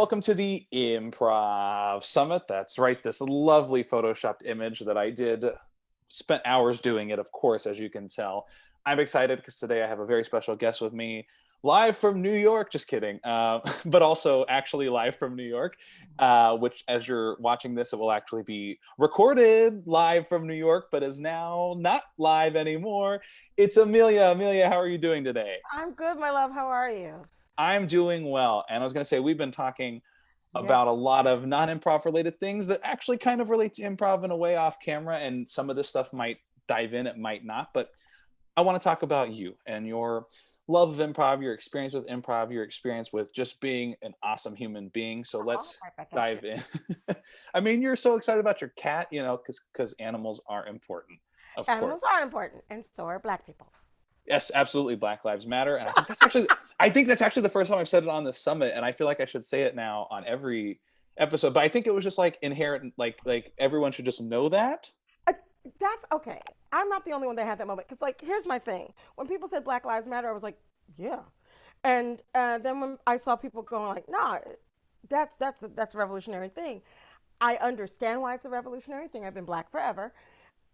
welcome to the Improv Summit. That's right, this lovely photoshopped image that I did, spent hours doing it, of course, as you can tell. I'm excited because today I have a very special guest with me, live from New York, just kidding, but also actually live from New York, which as you're watching this, it will actually be recorded live from New York, but is now not live anymore. It's Amelia. Amelia, how are you doing today? I'm good, my love. How are you? I'm doing well. And I was going to say, we've been talking Yes. about a lot of non-improv related things that actually kind of relate to improv in a way off camera. And some of this stuff might dive in, it might not. But I want to talk about you and your love of improv, your experience with improv, your experience with just being an awesome human being. So let's Right back at dive you. in. I mean, you're so excited about your cat, because animals are important, of Animals course. are important, and so are Black people. Yes, absolutely. Black Lives Matter. And I think that's actually the first time I've said it on the summit. And I feel like I should say it now on every episode. But I think it was just like inherent, like everyone should just know that. Uh, That's okay. I'm not the only one that had that moment. Because, like, here's my thing. When people said Black Lives Matter, I was like, yeah. And then when I saw people going like, nah, that's a revolutionary thing. I understand why it's a revolutionary thing. I've been Black forever,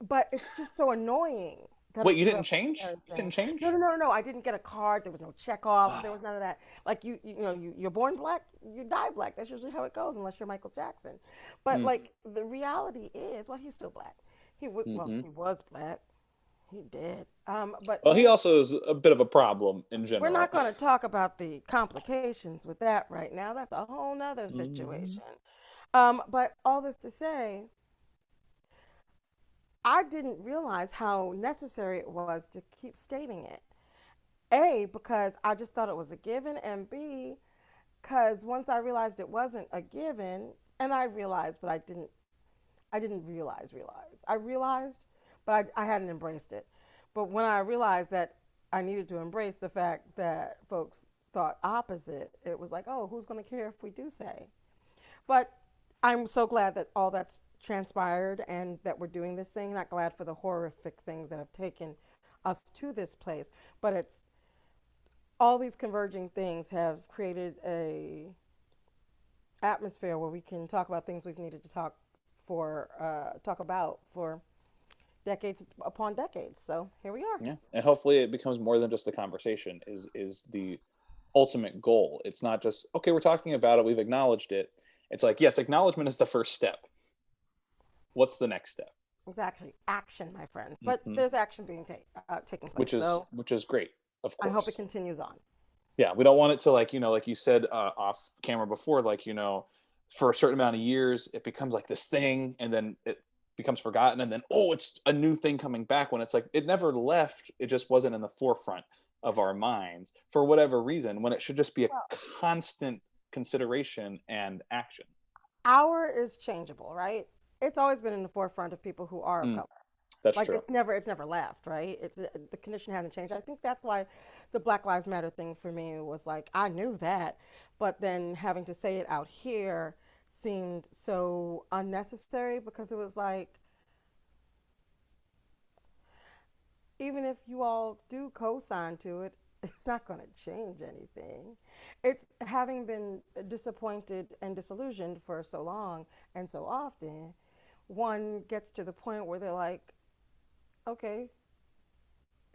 but it's just so annoying that Wait, you it's a didn't change? revolutionary You thing. didn't No, change? no, no, no, no. I didn't get a card. There was no check off. There was none of that. Like you're born Black, you die Black. That's usually how it goes, unless you're Michael Jackson. But Mm, like the reality is, well, he's still Black. hmm He was Black. He did. But Well, he also is a bit of a problem in we're general. not going to talk about the complications with that right now. That's a whole nother Mhm. situation. But all this to say, I didn't realize how necessary it was to keep stating it. A, because I just thought it was a given, and B, because once I realized it wasn't a given, and I realized, but I didn't realize. I realized, but I hadn't embraced it. But when I realized that I needed to embrace the fact that folks thought opposite, it was like, oh, who's going to care if we do say? But I'm so glad that all that's transpired and that we're doing this thing. Not glad for the horrific things that have taken us to this place, but it's all these converging things have created a atmosphere where we can talk about things we've needed to talk about for decades upon decades. So here we are. Yeah, and hopefully it becomes more than just a conversation. Is the ultimate goal? It's not just okay. We're talking about it. We've acknowledged it. It's like yes, acknowledgement is the first step. What's the next step? Exactly, action, my friends. But Hmm there's action being taking place. So which is great, of I hope it course. continues on. Yeah, we don't want it to like you said off camera before, for a certain amount of years it becomes like this thing, and then it becomes forgotten, and then it's a new thing coming back when it's like it never left. It just wasn't in the forefront of our minds for whatever reason. When it should just be a Well, constant consideration and action. our is changeable, right? It's always been in the forefront of people who are of Mm, color. that's Like true. it's never left, right? It's the condition hasn't changed. I think that's why the Black Lives Matter thing for me was like I knew that, but then having to say it out here seemed so unnecessary because it was like even if you all do co-sign to it, it's not going to change anything. It's having been disappointed and disillusioned for so long and so often, one gets to the point where they're like, okay,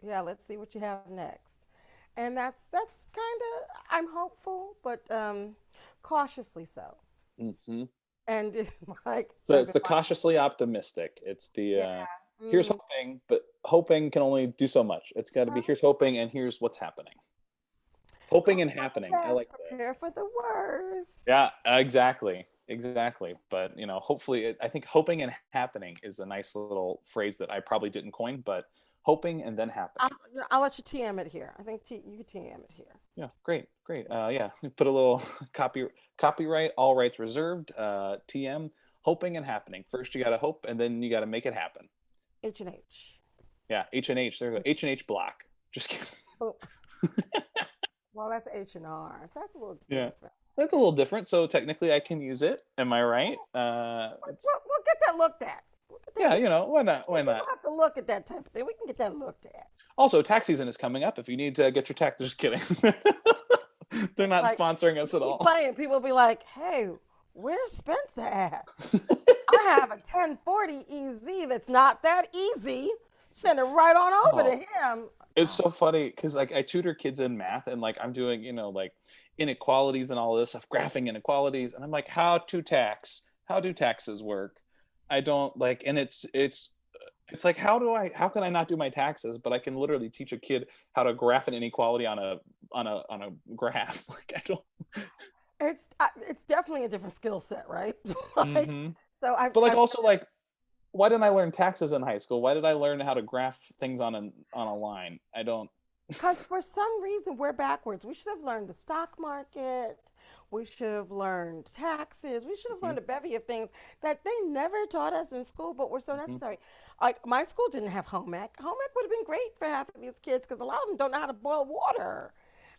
yeah, let's see what you have next. And that's kind of I'm hopeful, but cautiously so. Hmm And like So I've it's been the watching. cautiously optimistic. It's the Yeah. here's Mm, hoping, but hoping can only do so much. It's got to be well, here's hoping and here's what's happening. Hoping hope and for the happening. I best, like that. prepare for the worst. Yeah, exactly. Exactly. But, hopefully, I think hoping and happening is a nice little phrase that I probably didn't coin, but hoping and then I'll, happening. I'll let you TM it here. I think you can TM it here. Yeah, great, great. Yeah, put a little copyright, all rights reserved. TM, hoping and happening. First, you got to hope, and then you got to make it happen. H&H. Yeah, H&H. There's a H&H block. Just kidding. Oh, well, that's H&R, so that's a little Yeah, different. that's a little different. So technically, I can use it. Am I right? It's We'll get that looked at. We'll get that. yeah. Why not? Why People not? have to look at that type of thing. We can get that looked at. Also, tax season is coming up. If you need to get your tax, just kidding. They're not Like, sponsoring us at keep all. playing. People be like, hey, where's Spencer at? I have a 1040 EZ that's not that easy. Send it right on over to Oh, him. it's Oh, so funny because like I tutor kids in math and like I'm doing, like inequalities and all this stuff, graphing inequalities, and I'm like, how do taxes work? I don't like, and it's like how can I not do my taxes, but I can literally teach a kid how to graph an inequality on a graph. Like I don't. it's definitely a different skill set, right? Like, Hmm. so But like I've also like, why didn't I learn taxes in high school? Why did I learn how to graph things on a line? I don't. Because for some reason we're backwards. We should have learned the stock market. We should have learned taxes. We should have Mhm, learned a bevy of things that they never taught us in school, but were so mhm. necessary. Like my school didn't have home ec. Home ec would have been great for half of these kids because a lot of them don't know how to boil water.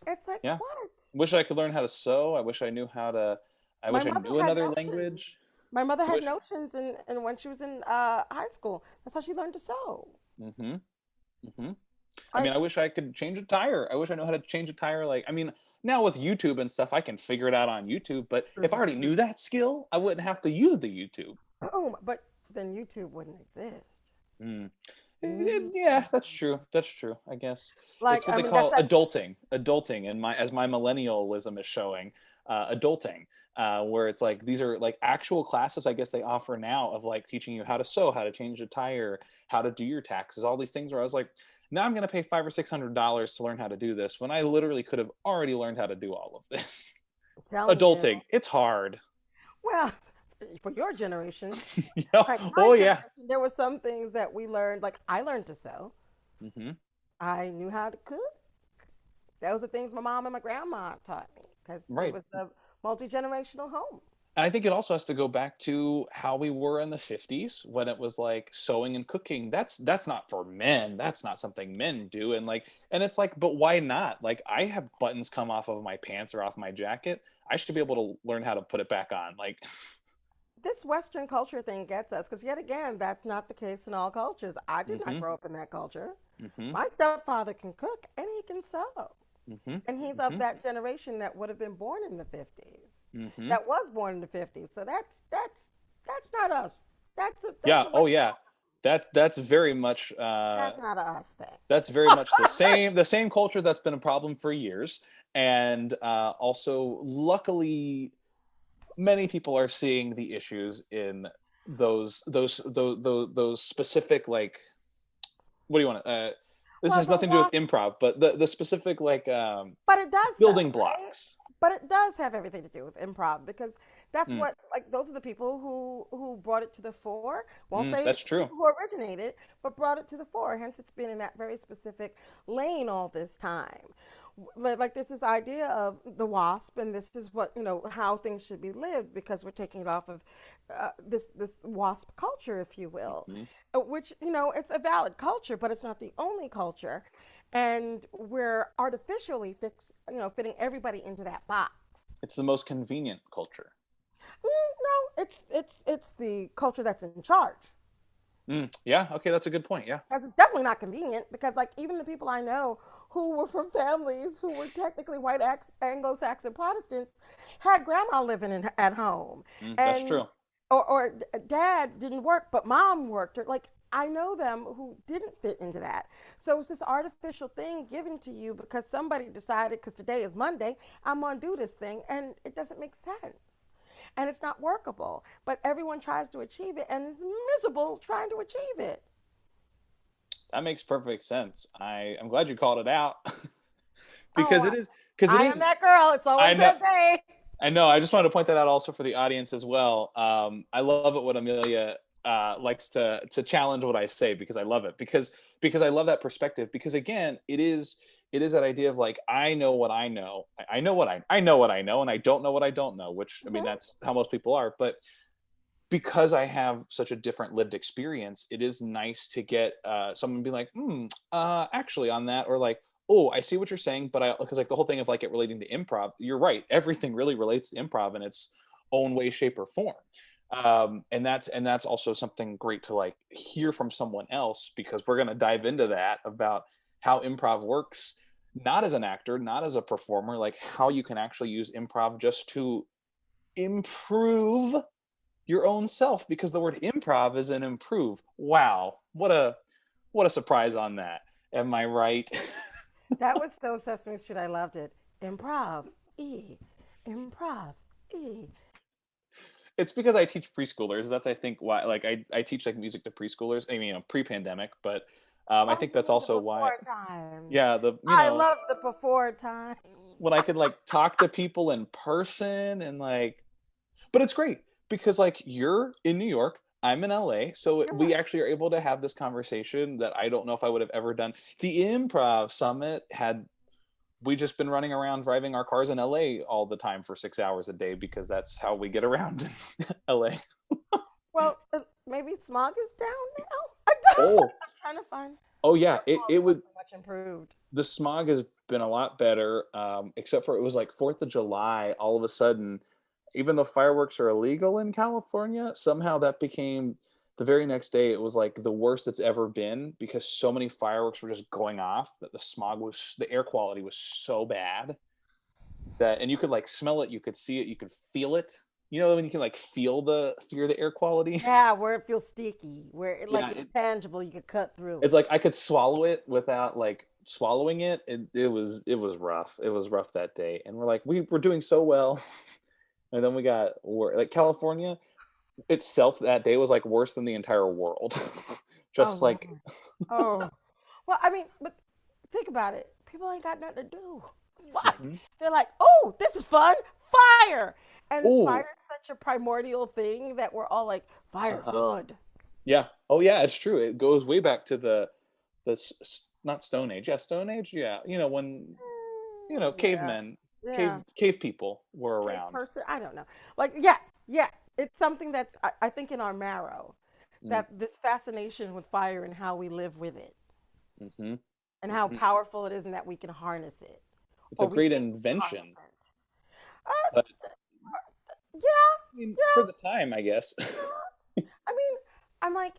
It's like Yeah. what? Wish I could learn how to sew. I wish I knew how to. I My wish I mother knew had another notions. language. My mother I had wish. notions, and when she was in high school, that's how she learned to sew. Hmm. Hmm. I mean, I Like, wish I could change a tire. I wish I knew how to change a tire. Like, I mean, now with YouTube and stuff, I can figure it out on YouTube. But if I already knew that skill, I wouldn't have to use the YouTube. oh, but then YouTube wouldn't exist. Mm. Mm. Yeah, that's true. That's true. I guess Like, it's what I they mean, that's call that. adulting. Adulting, and my as my millennialism is showing, adulting, where it's like these are like actual classes. I guess they offer now of like teaching you how to sew, how to change a tire, how to do your taxes, all these things. Where I was like, now I'm going to pay $500 or $600 to learn how to do this when I literally could have already learned how to do all of this. I'm telling you. Adulting, it's hard. Well, for your generation, Yeah. like my Oh yeah. generation, there were some things that we learned. Like I learned to sew. Hmm. I knew how to cook. Those are things my mom and my grandma taught me because it Right. was a multi generational home. And I think it also has to go back to how we were in the 50s when it was like sewing and cooking. That's not for men. That's not something men do. And it's like, but why not? Like I have buttons come off of my pants or off my jacket. I should be able to learn how to put it back on. Like, This Western culture thing gets us because, yet again, that's not the case in all cultures. I did not mhm, grow up in that culture. mhm, My stepfather can cook and he can sew. mhm, And he's of mhm, that generation that would have been born in the 50s, mhm. that was born in the 50s. So that's not us. That's Yeah, a oh Western yeah. culture. That's very much That's not a us thing. that's very much the same culture that's been a problem for years. And also luckily many people are seeing the issues in those specific like, what do you want to this Well, has the nothing to do with WASP, improv, but the specific like but it does building though, right? blocks. But it does have everything to do with improv because that's Mm, what, like, those are the people who brought it to the fore. Won't say that's it's the true. people who originated, but brought it to the fore. Hence, it's been in that very specific lane all this time. Like there's this idea of the WASP, and this is what, how things should be lived because we're taking it off of this WASP culture, if you will, Mhm. which, it's a valid culture, but it's not the only culture, and we're artificially fitting everybody into that box. It's the most convenient culture. No, it's the culture that's in charge. Yeah, okay, that's a good point. Yeah. Because it's definitely not convenient. Because like even the people I know who were from families who were technically white Anglo-Saxon Protestants had grandma living at home, That's and true. or dad didn't work but mom worked. Or like I know them who didn't fit into that. So it's this artificial thing given to you because somebody decided because today is Monday, I'm gonna do this thing, and it doesn't make sense. And it's not workable, but everyone tries to achieve it and is miserable trying to achieve it. That makes perfect sense. I'm glad you called it out. Oh, because it is because it I am is that girl. It's I always know. that day. I know. I just wanted to point that out also for the audience as well. I love it when Amelia likes to challenge what I say because I love it because I love that perspective because again it is that idea of like I know what I know. I know what I know what I know and I don't know what I don't know, which I mean Mhm. that's how most people are. But because I have such a different lived experience, it is nice to get someone be like, actually on that, or like, oh, I see what you're saying, but because like the whole thing of like it relating to improv, you're right. Everything really relates to improv in its own way, shape, or form. And that's also something great to like hear from someone else because we're gonna dive into that about how improv works not as an actor, not as a performer, like how you can actually use improv just to improve your own self, because the word improv is an improve. Wow, what a surprise on that. Am I right? That was so Sesame Street. I loved it. Improv, E, improv, E. It's because I teach preschoolers. That's, I think, why. Like, I teach like music to preschoolers. I mean, pre-pandemic, but I think that's Oh, the also why. before times. Yeah, the I love the before times. when I could like talk to people in person and like, but it's great because like you're in New York, I'm in LA, so You're we right. actually are able to have this conversation that I don't know if I would have ever done. The Improv Summit had we just been running around driving our cars in LA all the time for 6 hours a day because that's how we get around in LA. Well, maybe smog is down now. I don't. Oh, I'm trying to find. oh yeah, Air it quality was must be much improved. the smog has been a lot better, except for it was like 4th of July. All of a sudden, even though fireworks are illegal in California, somehow that became the very next day. It was like the worst it's ever been because so many fireworks were just going off that the air quality was so bad that, and you could like smell it, you could see it, you could feel it. You know, when you can like feel the air quality. Yeah, where it feels sticky, where it like Yeah, it's tangible, you could cut through. it's like I could swallow it without like swallowing it. It was rough. It was rough that day, and we're like we're doing so well, and then we got like California itself that day was like worse than the entire world. Oh Just like Lord. Oh. Well, I mean, but think about it. People ain't got nothing to do. What? mhm. They're like, oh, this is fun. Fire. And fire Oh, is such a primordial thing that we're all like, fire, uh-huh. good. Yeah. Oh yeah, it's true. It goes way back to not Stone Age. Yeah, Stone Age. Yeah, when Yeah. cavemen, Yeah. cave people were Cave around. person. I don't know. Like, yes, yes. It's something that's, I think, in our marrow, that this fascination with fire and how we live with it Mm-hmm. and how Hmm. powerful it is and that we can harness it It's a or we great think we can harness invention, it. Uh, but yeah, I mean, for yeah, the time, I guess. yeah. I mean, I'm like,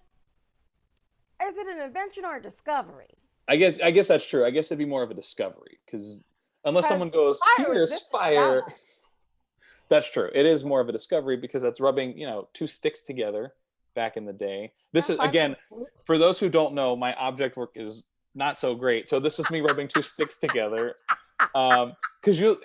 is it an invention or a discovery? I guess that's true. I guess it'd be more of a discovery because unless Because someone goes, fire "Here's existed without fire," us. that's true. It is more of a discovery because that's rubbing, two sticks together back in the day. This Yeah, is finding again, a root. for those who don't know, my object work is not so great. So this is me rubbing two sticks together. Because you,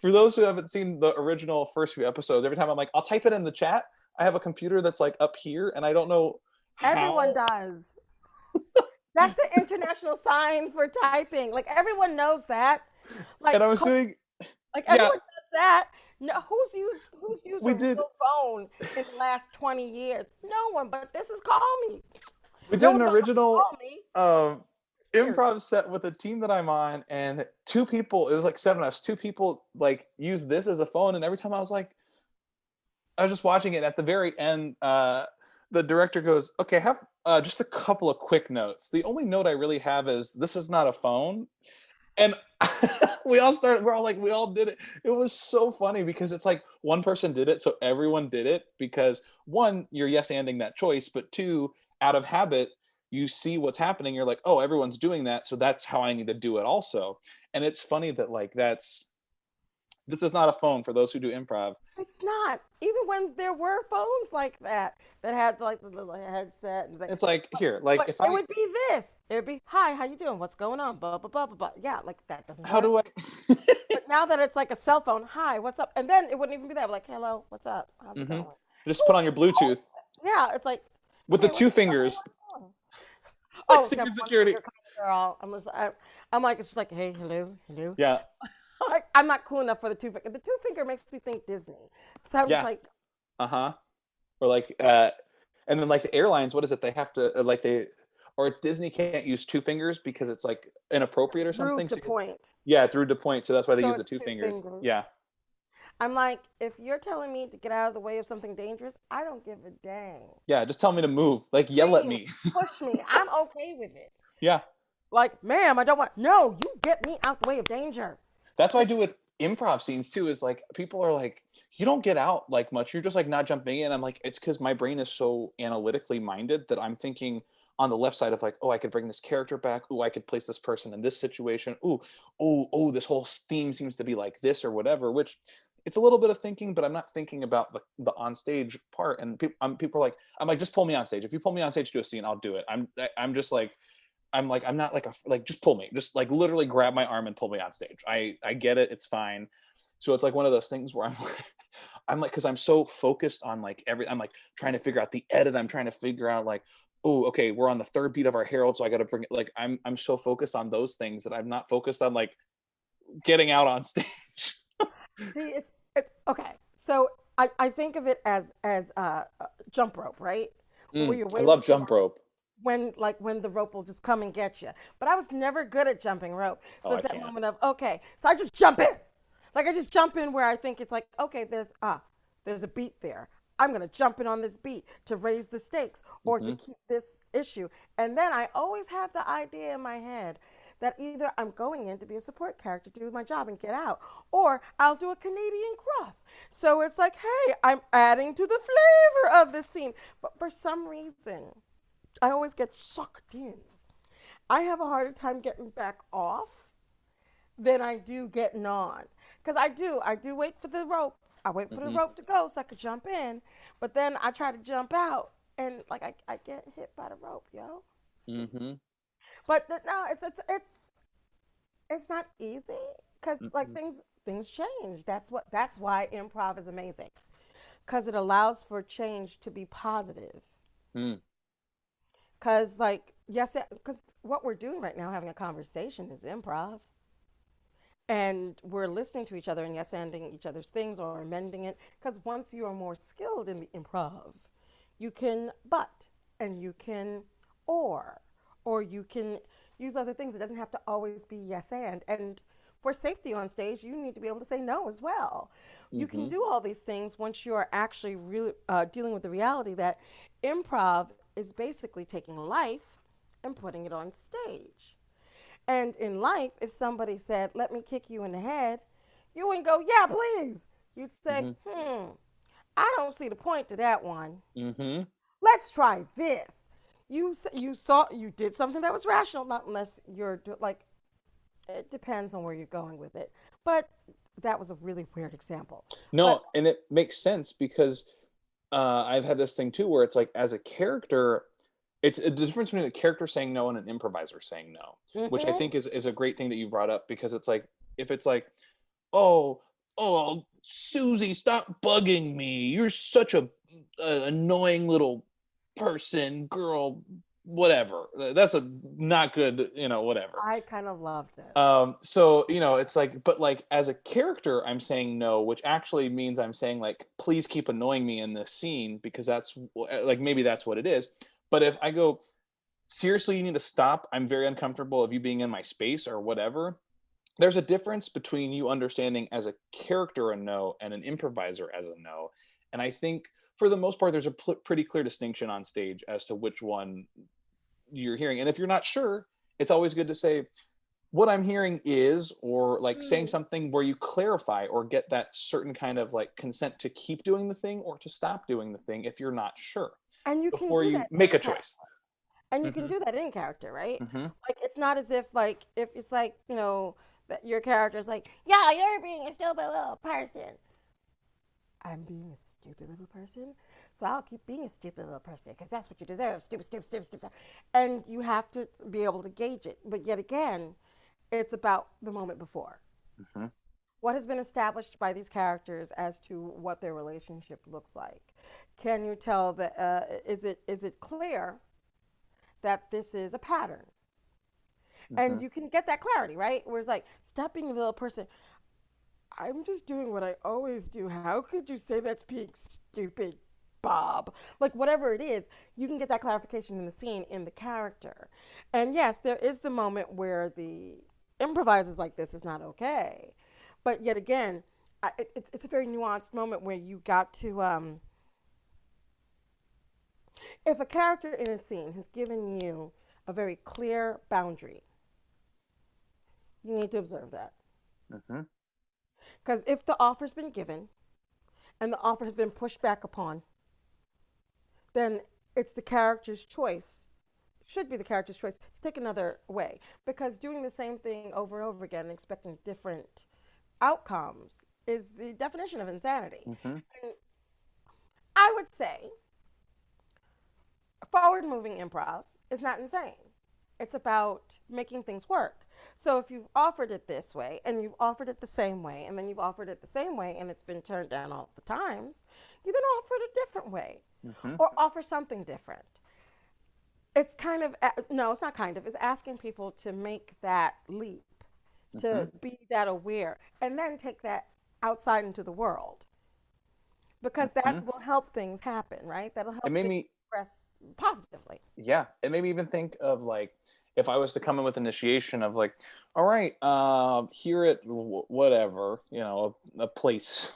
for those who haven't seen the original first few episodes, every time I'm like, I'll type it in the chat. I have a computer that's like up here, and I don't know Everyone how. does. That's the international sign for typing. Like everyone knows that. Like And I was doing, like yeah, everyone does that. No, who's used we a did real phone in the last 20 years? No one. But this is call me. we No did an one's gonna original call me. It's weird. improv set with a team that I'm on, and two people. It was like seven of us. Two people like use this as a phone, and every time I was just watching it. At the very end, the director goes, "Okay, have just a couple of quick notes. The only note I really have is this is not a phone." And we all did it. It was so funny because it's like one person did it, so everyone did it because one, you're yes anding that choice, but two, out of habit, you see what's happening. You're like, oh, everyone's doing that, so that's how I need to do it also. And it's funny that like this is not a phone for those who do improv. It's not. Even when there were phones like that had like the little headset and things. It's like here, like But if it I would be this. It would be, hi, how you doing? What's going on? Blah blah blah blah blah. Yeah, like that doesn't how work. do I But now that it's like a cell phone, hi, what's up? And then it wouldn't even be that. Like, hello, what's up? How's it hmm going? just put on your Bluetooth Yeah, it's like, with the hey, two what's up? fingers, What's going on? like Oh, so secret one security. finger kind of girl. I'm like, it's just like, hey, hello, hello. Yeah, Like, I'm not cool enough for the two finger. The two finger makes me think Disney. So I'm just yeah, like, uh-huh. Or like and then like the airlines, what is it? They have to like they or it's Disney can't use two fingers because it's like inappropriate or rude something. to So point. yeah, it's rude to point, so that's why they So use the it's two two fingers. fingers. Yeah. I'm like, if you're telling me to get out of the way of something dangerous, I don't give a dang. Yeah, just tell me to move. Like yell at Scream, me. push me. I'm okay with it. Yeah. Like, ma'am, I don't want. No, you get me out the way of danger. That's what I Like, do with improv scenes too, is like people are like, you don't get out like much. You're just like not jumping in. I'm like, it's because my brain is so analytically minded that I'm thinking, on the left side of like, oh, I could bring this character back. Oh, I could place this person in this situation. Oh, this whole theme seems to be like this or whatever, which it's a little bit of thinking, but I'm not thinking about the on stage part. And people are like, I'm like, just pull me on stage. If you pull me on stage to do a scene, I'll do it. I'm just like, I'm not like just pull me, just like literally grab my arm and pull me on stage. I get it. It's fine. So it's like one of those things where I'm like, cause I'm so focused on like I'm like trying to figure out the edit. I'm trying to figure out like, oh, okay, we're on the third beat of our Herald. So I got to bring it. Like, I'm so focused on those things that I'm not focused on like getting out on stage. See, it's okay. So I think of it as jump rope, right? Where you're I waiting love for jump rope. when the rope will just come and get you. But I was never good at jumping rope. Oh, So I it's that can't. moment of okay. So I just jump in. Like I just jump in where I think it's like, okay, there's a beat there. I'm gonna jump in on this beat to raise the stakes or to Hmm. keep this issue. And then I always have the idea in my head that either I'm going in to be a support character, do my job and get out, or I'll do a Canadian cross. So it's like, hey, I'm adding to the flavor of the scene. But for some reason, I always get sucked in. I have a harder time getting back off than I do getting on. Because I do wait for the rope. I wait for the Hmm. rope to go so I could jump in. But then I try to jump out and like I get hit by the rope, yo. Just Hmm. but no, it's not easy because like Hmm. things change. That's why improv is amazing because it allows for change to be positive. Mm. Because like yes, because what we're doing right now, having a conversation, is improv, and we're listening to each other and yes, ending each other's things or amending it. Because once you are more skilled in the improv, you can but and you can or or you can use other things. It doesn't have to always be yes and for safety on stage, you need to be able to say no as well. You can Hmm. do all these things once you are actually really dealing with the reality that improv is basically taking life and putting it on stage. And in life, if somebody said, let me kick you in the head, you wouldn't go, yeah, please. You'd say, Hmm. I don't see the point to that one. Hmm. Let's try this. You did something that was rational, not unless you're like it depends on where you're going with it. But that was a really weird example. But No, and it makes sense because I've had this thing too where it's like as a character, it's a difference between a character saying no and an improviser saying no, which I mm-hmm. think is a great thing that you brought up because it's like if it's like, oh, oh, Susie, stop bugging me. You're such a annoying little person, girl, whatever. That's a not good, whatever. I kind of loved it. So it's like, but like as a character, I'm saying no, which actually means I'm saying like, please keep annoying me in this scene because like maybe that's what it is. But if I go, seriously, you need to stop. I'm very uncomfortable of you being in my space or whatever. There's a difference between you understanding as a character a no and an improviser as a no. And I think for the most part, there's a pretty clear distinction on stage as to which one you're hearing. And if you're not sure, it's always good to say, what I'm hearing is, or like saying Mm. something where you clarify or get that certain kind of like consent to keep doing the thing or to stop doing the thing if you're not sure And you can before do you that make in a character. choice. And you can Hmm. do that in character, right? Hmm. Like it's not as if like if it's like, that your character is like, yeah, you're being a stupid little person. I'm being a stupid little person, so I'll keep being a stupid little person because that's what you deserve. Stupid, stupid, stupid, stupid. And you have to be able to gauge it. But yet again, it's about the moment before. Hmm. What has been established by these characters as to what their relationship looks like? Can you tell that? Is it clear that this is a pattern? Hmm. And you can get that clarity, right? Where it's like, stop being a little person. I'm just doing what I always do. How could you say that's being stupid, Bob? Like, whatever it is, you can get that clarification in the scene, in the character. And yes, there is the moment where the improviser's like, this is not okay. But yet again, it's a very nuanced moment where you got to, if a character in a scene has given you a very clear boundary, you need to observe that. Hmm. Because if the offer's been given and the offer has been pushed back upon, then it's the character's choice. should be the character's choice to take another way, because doing the same thing over and over again and expecting different outcomes is the definition of insanity. Mm-hmm. And I would say forward moving improv is not insane. It's about making things work. So if you've offered it this way and you've offered it the same way and then you've offered it the same way and it's been turned down all the times, you then offer it a different way Mm-hmm. or offer something different. It's kind of, no, it's not kind of, it's asking people to make that leap, Mm-hmm. to be that aware, and then take that outside into the world, because Mm-hmm. that will help things happen, right? That'll It help made things me, progress positively. yeah, it made me even think of like if I was to come in with initiation of like, all right, here at whatever, a place,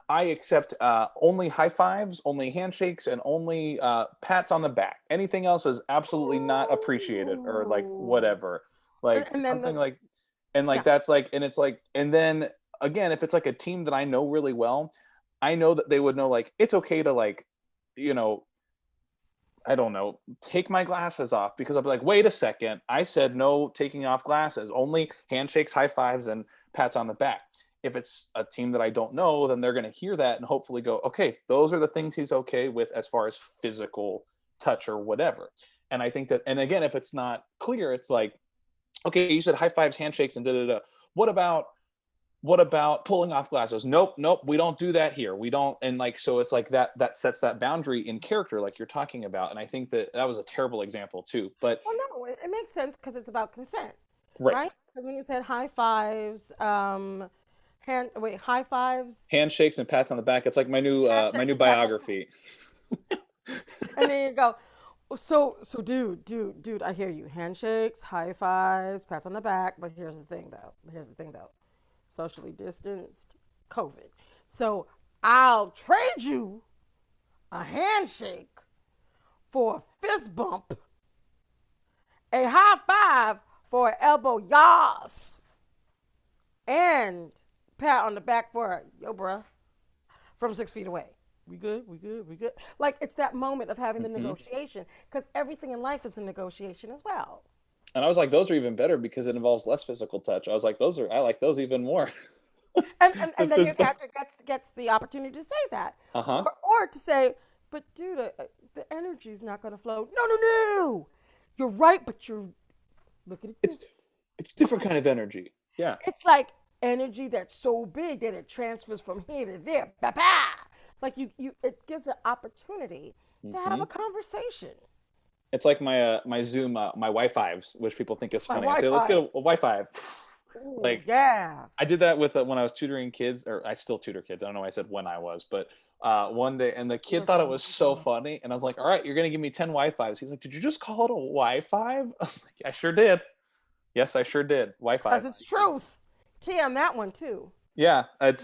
I accept only high fives, only handshakes, and only pats on the back. Anything else is absolutely not appreciated, or like Ooh. whatever, like And then something like, and like yeah. that's like, and it's like, and then again, if it's like a team that I know really well, I know that they would know like it's okay to like, you know, I don't know, take my glasses off, because I'll be like, wait a second, I said no taking off glasses, only handshakes, high fives, and pats on the back. If it's a team that I don't know, then they're going to hear that and hopefully go, okay, those are the things he's okay with as far as physical touch or whatever. And I think that, and again, if it's not clear, it's like, okay, you said high fives, handshakes, and da da da. What about pulling off glasses? Nope, nope, we don't do that here, we don't. And like, so it's like that sets that boundary in character like you're talking about. And I think that was a terrible example too, but Well, no, it makes sense because it's about consent, right. right? Because when you said high fives, high fives, Handshakes and pats on the back, it's like my handshakes, new and pats on the biography. and then you go, so, dude, I hear you. Handshakes, high fives, pats on the back. But here's the thing, though. Socially distanced, COVID. So I'll trade you a handshake for a fist bump, a high five for an elbow yas, and pat on the back for a yo, bruh, from 6 feet away. We good, we good, we good. Like, it's that moment of having the Hmm. negotiation, because everything in life is a negotiation as well. And I was like, those are even better because it involves less physical touch. I was like, I like those even more. And The then your fist bump. character gets the opportunity to say that, Uh-huh. or to say, but dude, the energy's not going to flow. No, no, no. You're right, but you're look at it it's this it's a different kind of energy. Yeah. It's like energy that's so big that it transfers from here to there. Ba ba. Like it gives an opportunity to have Hmm. a conversation. It's like my Zoom, my Wi-Fi's, which people think is My funny. I say, let's Wi-Fi. get a Wi-Fi. Oh Like, yeah. I did that with when I was tutoring kids, or I still tutor kids. I don't know why I said when I was, but one day, and the kid thought it Listen, was so funny, and I was like, "All right, you're gonna give me 10 Wi-Fi's." He's like, "Did you just call it a Wi-Fi?" I was like, "I sure did. Yes, I sure did. Wi-Fi." because it's truth. TM that one too. Yeah, That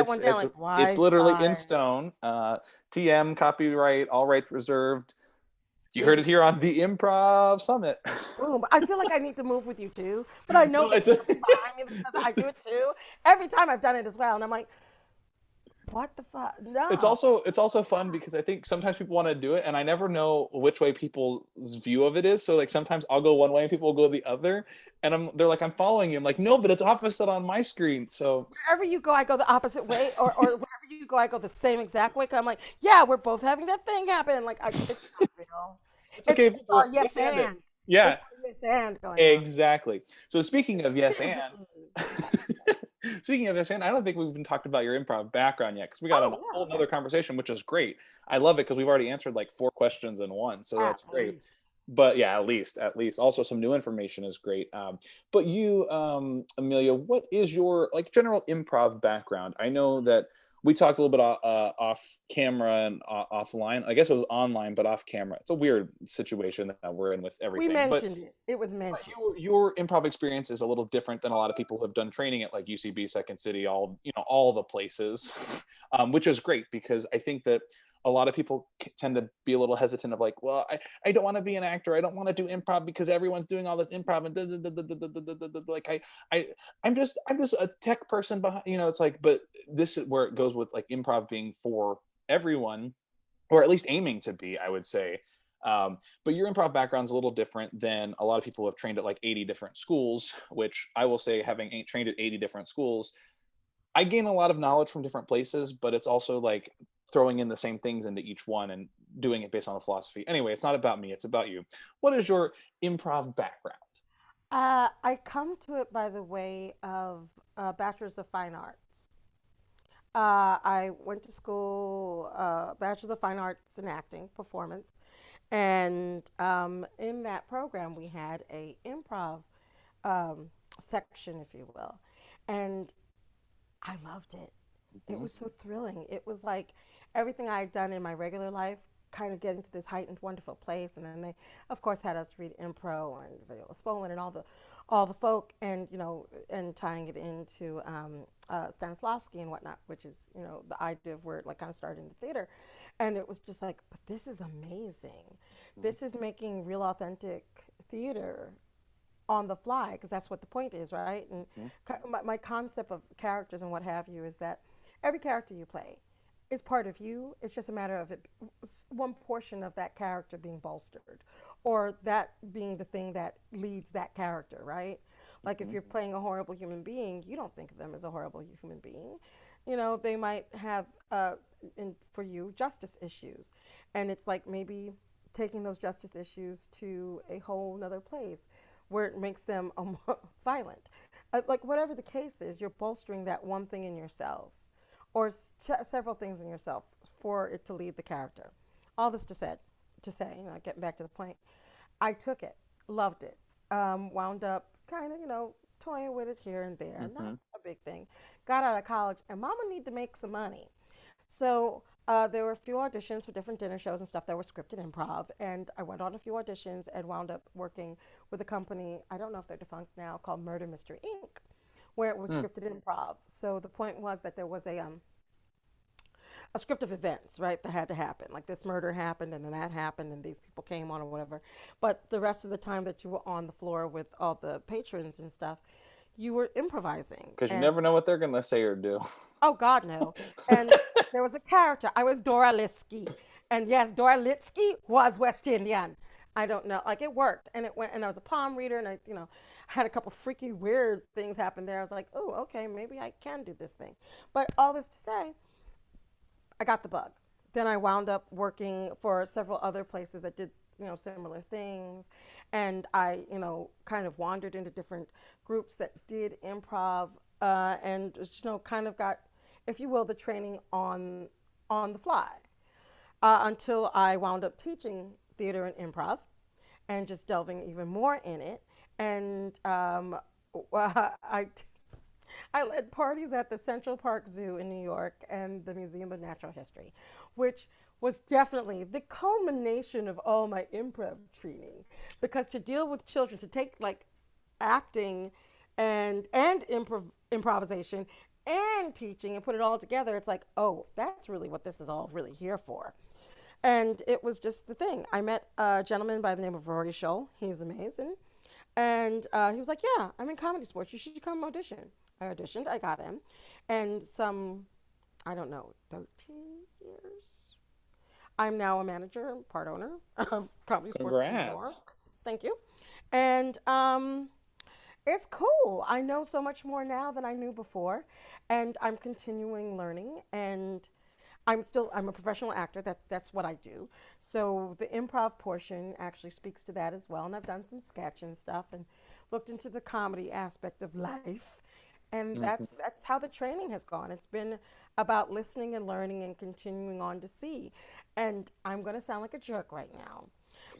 one down like it's literally Wi-Fi. in stone. TM, copyright, all rights reserved. You heard It's it here on the Improv Summit. boom. I feel like I need to move with you too, but I know No, the it's feeling behind me because I do it too. Every time I've done it as well, and I'm like, what the fuck? No. it's also fun because I think sometimes people want to do it, and I never know which way people's view of it is. So like sometimes I'll go one way and people will go the other, and they're like, I'm following you. I'm like, no, but it's opposite on my screen. So Wherever you go, I go the opposite way, or wherever you go, I go the same exact way. Cause I'm like, yeah, we're both having that thing happen. Like, it's not real. it's okay if It's people our yes yes and it. and. Yeah, It's our yes and going on. exactly. So speaking of yes and Physically. speaking of yes and, I don't think we've even talked about your improv background yet, because we got a Oh whole yeah, other conversation, which is great. I love it because we've already answered like 4 questions in one, so yeah. that's At great. least. But yeah, at least also some new information is great. But you, Amelia, what is your like general improv background? I know that we talked a little bit off camera and offline. I guess it was online, but off camera. It's a weird situation that we're in with We everything. But mentioned it. It was mentioned. your improv experience is a little different than a lot of people who have done training at like UCB, Second City, all the places, which is great because I think that a lot of people tend to be a little hesitant of like, well, I don't want to be an actor. I don't want to do improv because everyone's doing all this improv and like I'm just a tech person behind, it's like, but this is where it goes with like improv being for everyone, or at least aiming to be, I would say. But your improv background's a little different than a lot of people who have trained at like 80 different schools, which I will say, having trained at 80 different schools, I gain a lot of knowledge from different places, but it's also like throwing in the same things into each one and doing it based on a philosophy. Anyway, it's not about me, it's about you. What is your improv background? I come to it by the way of Bachelor's of Fine Arts. I went to school, Bachelor's of Fine Arts in Acting, Performance, and in that program we had a improv um, section, if you will, and I loved it. It Mhm. was so thrilling. It was like everything I had done in my regular life kind of get into this heightened, wonderful place. And then they, of course, had us read Impro and Viola Spolin and all the folk, and and tying it into Stanislavski and whatnot, which is the idea of where it like kind of started in the theater, and it was just like, but this is amazing. Mhm. This is making real, authentic theater on the fly, because that's what the point is, right? And Mhm. my concept of characters and what have you is that every character you play is part of you. It's just a matter of it, one portion of that character being bolstered, or that being the thing that leads that character, right? Like if Mhm. you're playing a horrible human being, you don't think of them as a horrible human being. They might have, for you, justice issues, and it's like maybe taking those justice issues to a whole nother place where it makes them violent. Like whatever the case is, you're bolstering that one thing in yourself, or several things in yourself for it to lead the character. All this to say, getting back to the point, I took it, loved it, wound up kind of, toying with it here and there, not Mhm. a big thing. Got out of college, and Mama needed to make some money, so there were a few auditions for different dinner shows and stuff that were scripted improv, and I went on a few auditions and wound up working with a company. I don't know if they're defunct now, called Murder Mystery Inc., where it was Mm. scripted improv. So the point was that there was a script of events, right, that had to happen. Like this murder happened, and then that happened, and these people came on or whatever. But the rest of the time that you were on the floor with all the patrons and stuff, you were improvising. Because you And never know what they're gonna say or do. oh God, no. And there was a character. I was Dora Litsky. And yes, Dora Litsky was West Indian. I don't know. Like it worked. And it went, and I was a palm reader, and I, had a couple freaky weird things happen there. I was like, oh, okay, maybe I can do this thing. But all this to say, I got the bug. Then I wound up working for several other places that did, similar things. And I, kind of wandered into different groups that did improv, and, kind of got, if you will, the training on the fly, until I wound up teaching theater and improv and just delving even more in it. And I I led parties at the Central Park Zoo in New York and the Museum of Natural History, which was definitely the culmination of all my improv training. Because to deal with children, to take like acting and improvisation and teaching and put it all together, it's like, oh, that's really what this is all really here for. And it was just the thing. I met a gentleman by the name of Rory Scholl. He's amazing. And he was like, yeah, I'm in comedy sports. You should come audition. I auditioned. I got him. And I don't know, 13 years. I'm now a manager and part owner of Comedy Sports New Congrats. York. Thank you. And it's cool. I know so much more now than I knew before. And I'm continuing learning. And I'm a professional actor. That's what I do. So the improv portion actually speaks to that as well. And I've done some sketch and stuff and looked into the comedy aspect of life. And Mhm. that's how the training has gone. It's been about listening and learning and continuing on to see. And I'm going to sound like a jerk right now,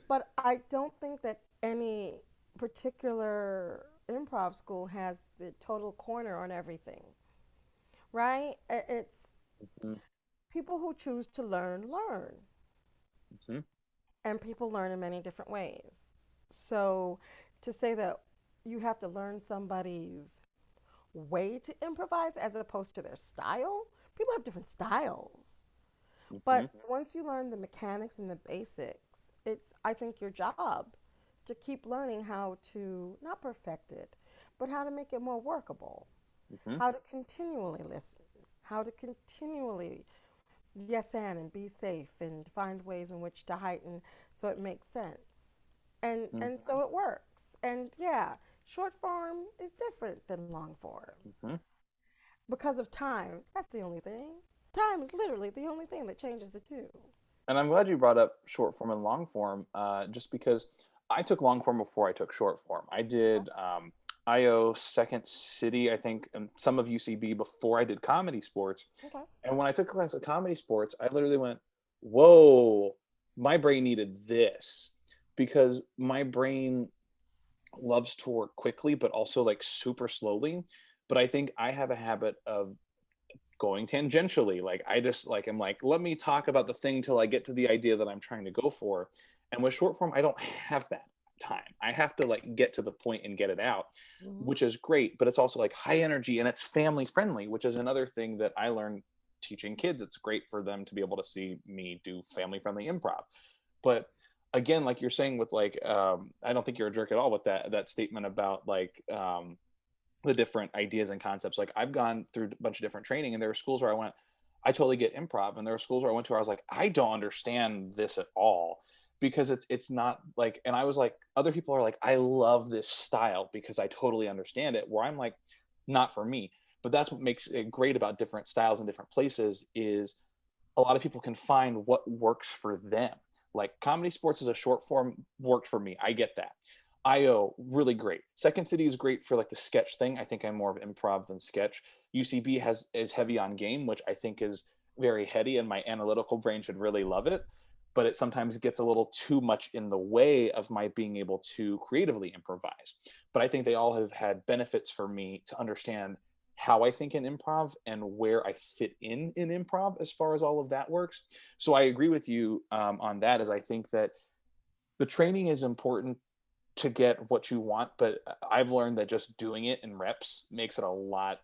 but I don't think that any particular improv school has the total corner on everything, right? It's Mhm. people who choose to learn, Mhm. and people learn in many different ways. So to say that you have to learn somebody's way to improvise as opposed to their style, people have different styles. Mhm. But once you learn the mechanics and the basics, it's, I think, your job to keep learning how to not perfect it, but how to make it more workable, Mhm. how to continually listen, how to continually yes and be safe and find ways in which to heighten so it makes sense. And so it works. And yeah, short form is different than long form Mm-hmm. because of time. That's the only thing. Time is literally the only thing that changes the two. And I'm glad you brought up short form and long form, just because I took long form before I took short form. I Okay. did IO Second City, I think, and some of UCB before I did comedy sports. Okay. And when I took a class of comedy sports, I literally went, whoa, my brain needed this, because my brain loves to work quickly, but also like super slowly. But I think I have a habit of going tangentially. Like I just like am like, let me talk about the thing till I get to the idea that I'm trying to go for. And with short form, I don't have that time. I have to like get to the point and get it out, Mm-hmm. which is great, but it's also like high energy and it's family friendly, which is another thing that I learned teaching kids. It's great for them to be able to see me do family friendly improv. But again, like you're saying with like I don't think you're a jerk at all with that statement about like the different ideas and concepts. Like I've gone through a bunch of different training, and there are schools where I went, I totally get improv, and there are schools where I went to where I was like, I don't understand this at all, because it's not like. And I was like, other people are like, I love this style because I totally understand it. Where I'm like, not for me. But that's what makes it great about different styles in different places is a lot of people can find what works for them. Like comedy sports as a short form worked for me. I get that. IO, really great. Second City is great for like the sketch thing. I think I'm more of improv than sketch. UCB is heavy on game, which I think is very heady, and my analytical brain should really love it. But it sometimes gets a little too much in the way of my being able to creatively improvise. But I think they all have had benefits for me to understand how I think in improv and where I fit in improv as far as all of that works. So I agree with you on that. As I think that the training is important to get what you want, but I've learned that just doing it in reps makes it a lot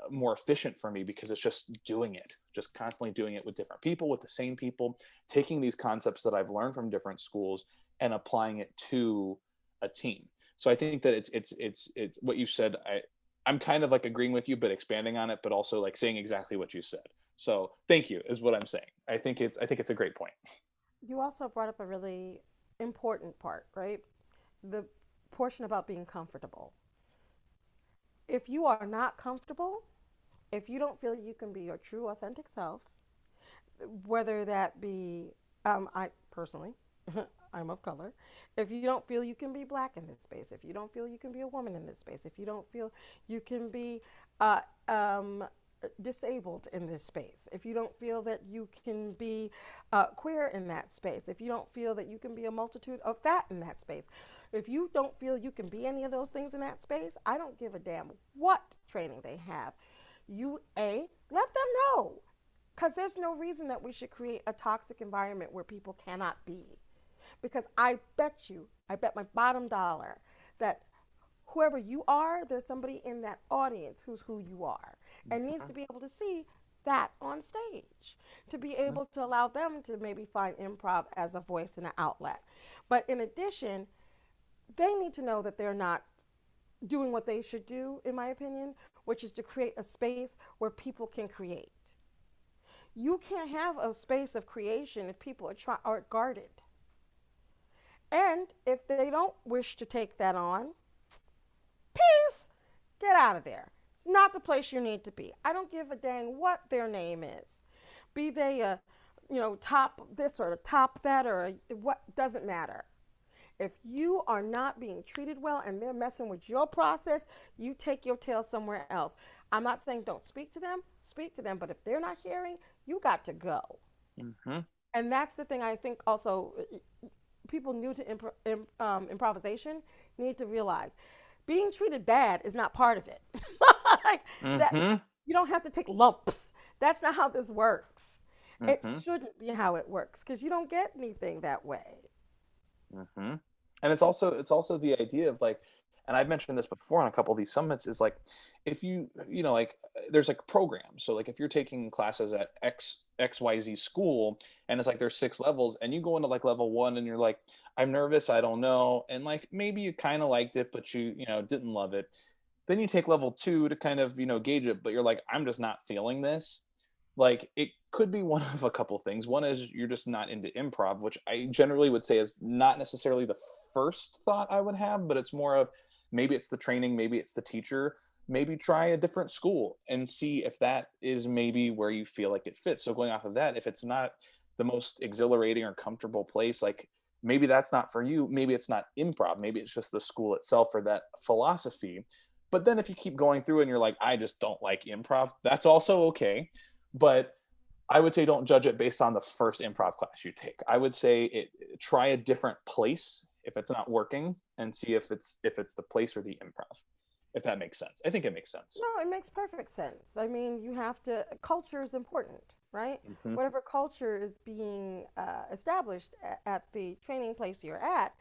more efficient for me, because it's just doing it, just constantly doing it with different people, with the same people, taking these concepts that I've learned from different schools and applying it to a team. So I think that it's what you said. I'm kind of like agreeing with you, but expanding on it, but also like saying exactly what you said. So thank you is what I'm saying. I think it's a great point. You also brought up a really important part, right? The portion about being comfortable. If you are not comfortable, if you don't feel you can be your true, authentic self, whether that be, I personally, I'm of color. If you don't feel you can be black in this space, if you don't feel you can be a woman in this space, if you don't feel you can be uh, um, disabled in this space, if you don't feel that you can be queer in that space, if you don't feel that you can be a multitude of fat in that space, if you don't feel you can be any of those things in that space, I don't give a damn what training they have. Let them know. Because there's no reason that we should create a toxic environment where people cannot be. Because I bet my bottom dollar that whoever you are, there's somebody in that audience who's who you are and needs to be able to see that on stage to be able to allow them to maybe find improv as a voice and an outlet. But in addition, they need to know that they're not doing what they should do, in my opinion, which is to create a space where people can create. You can't have a space of creation if people are guarded. And if they don't wish to take that on, peace, get out of there. It's not the place you need to be. I don't give a dang what their name is. Be they a, top this or top that or what, doesn't matter. If you are not being treated well and they're messing with your process, you take your tail somewhere else. I'm not saying don't speak to them, but if they're not hearing, you got to go. Mm-hmm. And that's the thing I think also people new to improvisation need to realize being treated bad is not part of it. Like that, Mm-hmm. you don't have to take lumps. That's not how this works. It Mm-hmm. shouldn't be how it works because you don't get anything that way. Mm-hmm. And it's also the idea of like, and I've mentioned this before on a couple of these summits, is like, if like there's like programs. So like if you're taking classes at XYZ school, and it's like there's 6 levels, and you go into like level 1 and you're like, I'm nervous, I don't know, and like maybe you kind of liked it, but you didn't love it. Then you take level 2 to kind of gauge it, but you're like, I'm just not feeling this. like it could be one of a couple things. One is you're just not into improv, which I generally would say is not necessarily the first thought I would have, but it's more of maybe it's the training, maybe it's the teacher, maybe try a different school and see if that is maybe where you feel like it fits. So going off of that, if it's not the most exhilarating or comfortable place, like maybe that's not for you. Maybe it's not improv. Maybe it's just the school itself or that philosophy. But then if you keep going through and you're like, I just don't like improv, that's also okay. But I would say don't judge it based on the first improv class you take. I would say try a different place if it's not working and see if it's the place or the improv. If that makes sense. I think it makes sense. No, it makes perfect sense. I mean, you have to, culture is important, right? Hmm. Whatever culture is being established at the training place you're at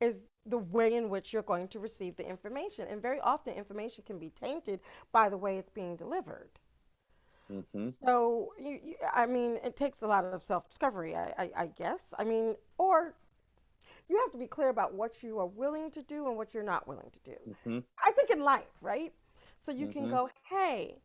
is the way in which you're going to receive the information. And very often, information can be tainted by the way it's being delivered. Hmm. So, I mean, it takes a lot of self discovery, I guess. I mean, or you have to be clear about what you are willing to do and what you're not willing to do. Hmm. I think in life, right? So you can Hmm. go, hey,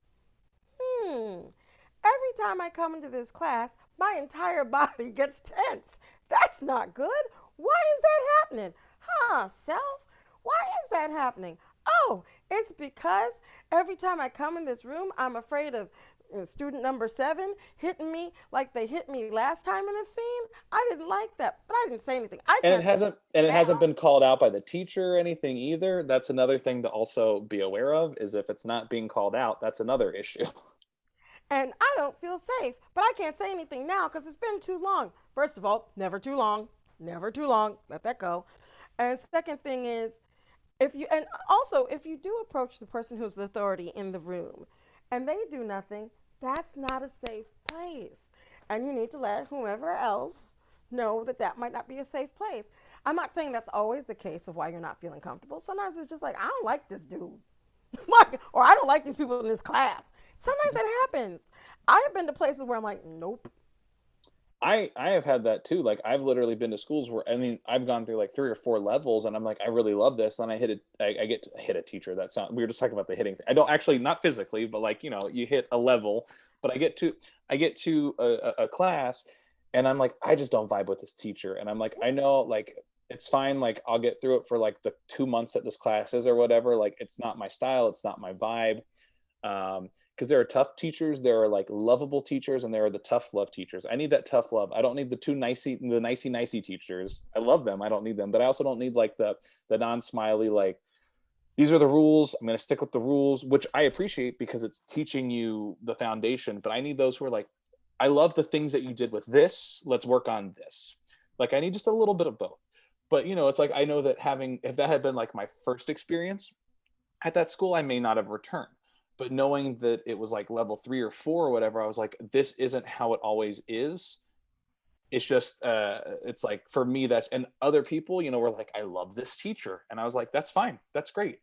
every time I come into this class, my entire body gets tense. That's not good. Why is that happening? Huh, self? Why is that happening? Oh, it's because every time I come in this room, I'm afraid of student number 7 hitting me like they hit me last time in a scene. I didn't like that, but I didn't say anything. I And it can't say hasn't and it now. hasn't been called out by the teacher or anything either. That's another thing to also be aware of is if it's not being called out, that's another issue. And I don't feel safe, but I can't say anything now because it's been too long. First of all, never too long, never too long. Let that go. And second thing is, and also if you do approach the person who's the authority in the room, and they do nothing, that's not a safe place, and you need to let whomever else know that that might not be a safe place. I'm not saying that's always the case of why you're not feeling comfortable. Sometimes it's just like I don't like this dude. Or I don't like these people in this class. Sometimes that happens. I have been to places where I'm like, nope. I have had that too. Like I've literally been to schools where I mean I've gone through like 3 or 4 levels and I'm like I really love this. And I hit I get to hit a teacher. That's not we were just talking about the hitting. I don't actually not physically, but like you hit a level. But I get to a class and I'm like I just don't vibe with this teacher. And I'm like I know like it's fine. Like I'll get through it for like the 2 months that this class is or whatever. Like it's not my style. It's not my vibe. Because there are tough teachers, there are like lovable teachers, and there are the tough love teachers. I need that tough love. I don't need the nicey teachers. I love them. I don't need them, but I also don't need like the non-smiley like these are the rules. I'm going to stick with the rules, which I appreciate because it's teaching you the foundation. But I need those who are like, I love the things that you did with this. Let's work on this. Like I need just a little bit of both. But it's like I know that having if that had been like my first experience at that school, I may not have returned. But knowing that it was like level 3 or 4 or whatever, I was like, this isn't how it always is. It's just, it's like for me, that's, and other people, were like, I love this teacher. And I was like, that's fine. That's great.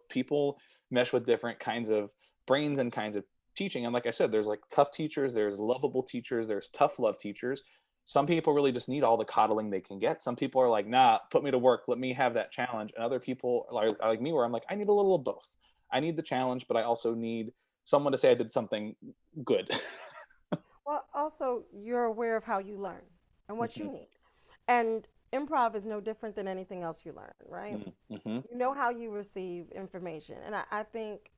People mesh with different kinds of brains and kinds of teaching. And like I said, there's like tough teachers, there's lovable teachers, there's tough love teachers. Some people really just need all the coddling they can get. Some people are like, nah, put me to work. Let me have that challenge. And other people are like me, where I'm like, I need a little of both. I need the challenge, but I also need someone to say I did something good. Well, also, you're aware of how you learn and what you Hmm. need. And improv is no different than anything else you learn, right? Hmm. You know how you receive information. And I think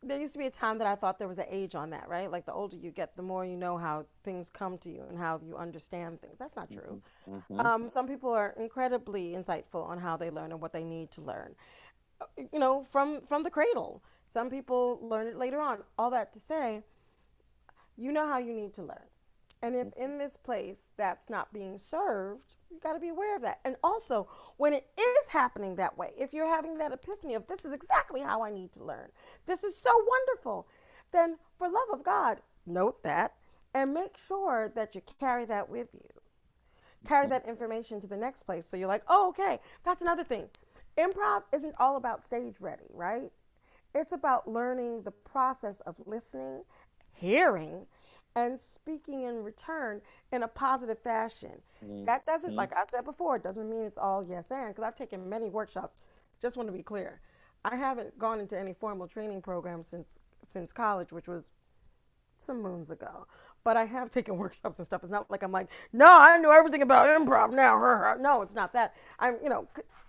there used to be a time that I thought there was an age on that, right? Like the older you get, the more you know how things come to you and how you understand things. That's not true. Hmm. Hmm. Some people are incredibly insightful on how they learn and what they need to learn, from the cradle. Some people learn it later on. All that to say, you know how you need to learn. And if in this place that's not being served, you got to be aware of that. And also, when it is happening that way, if you're having that epiphany of this is exactly how I need to learn, this is so wonderful, then for love of God, note that and make sure that you carry that with you. Carry that information to the next place. So you're like, oh, okay, that's another thing. Improv isn't all about stage ready, right? It's about learning the process of listening, hearing, and speaking in return in a positive fashion. That doesn't, Hmm. like I said before, it doesn't mean it's all yes and, because I've taken many workshops. Just want to be clear. I haven't gone into any formal training program since college, which was some moons ago. But I have taken workshops and stuff. It's not like I'm like, no, I know everything about improv now. No, it's not that. I'm,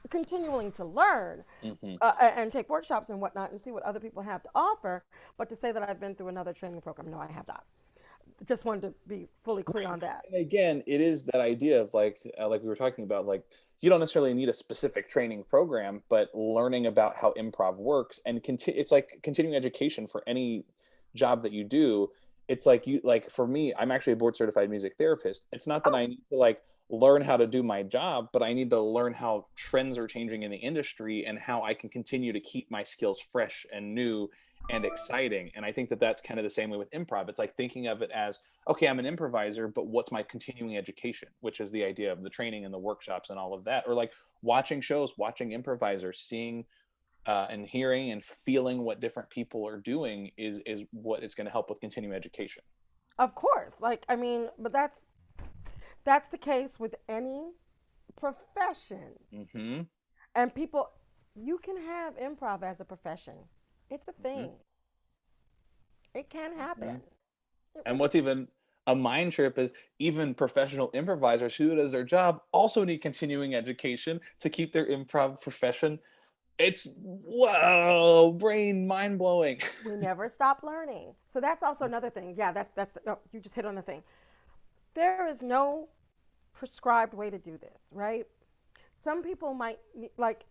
continuing to learn Hmm. and take workshops and whatnot and see what other people have to offer. But to say that I've been through another training program, no, I have not. Just wanted to be fully clear Right. on that. And again, it is that idea of like we were talking about, like you don't necessarily need a specific training program, but learning about how improv works and it's like continuing education for any job that you do. It's like like for me, I'm actually a board certified music therapist. It's not that Oh, I need to like learn how to do my job, but I need to learn how trends are changing in the industry and how I can continue to keep my skills fresh and new and exciting. And I think that that's kind of the same way with improv. It's like thinking of it as, okay, I'm an improviser, but what's my continuing education, which is the idea of the training and the workshops and all of that, or like watching shows, watching improvisers, seeing and hearing and feeling what different people are doing is what it's going to help with continuing education. of course. Like, I mean, but that's the case with any profession. Hmm. And people, you can have improv as a profession. It's a Hmm. thing. It can Hmm. happen. It And really what's even a mind trip is even professional improvisers who does their job also need continuing education to keep their improv profession. It's whoa, brain mind blowing. we never stop learning. So that's also another thing. Yeah, oh, you just hit on the thing. There is no prescribed way to do this, right? Some people might like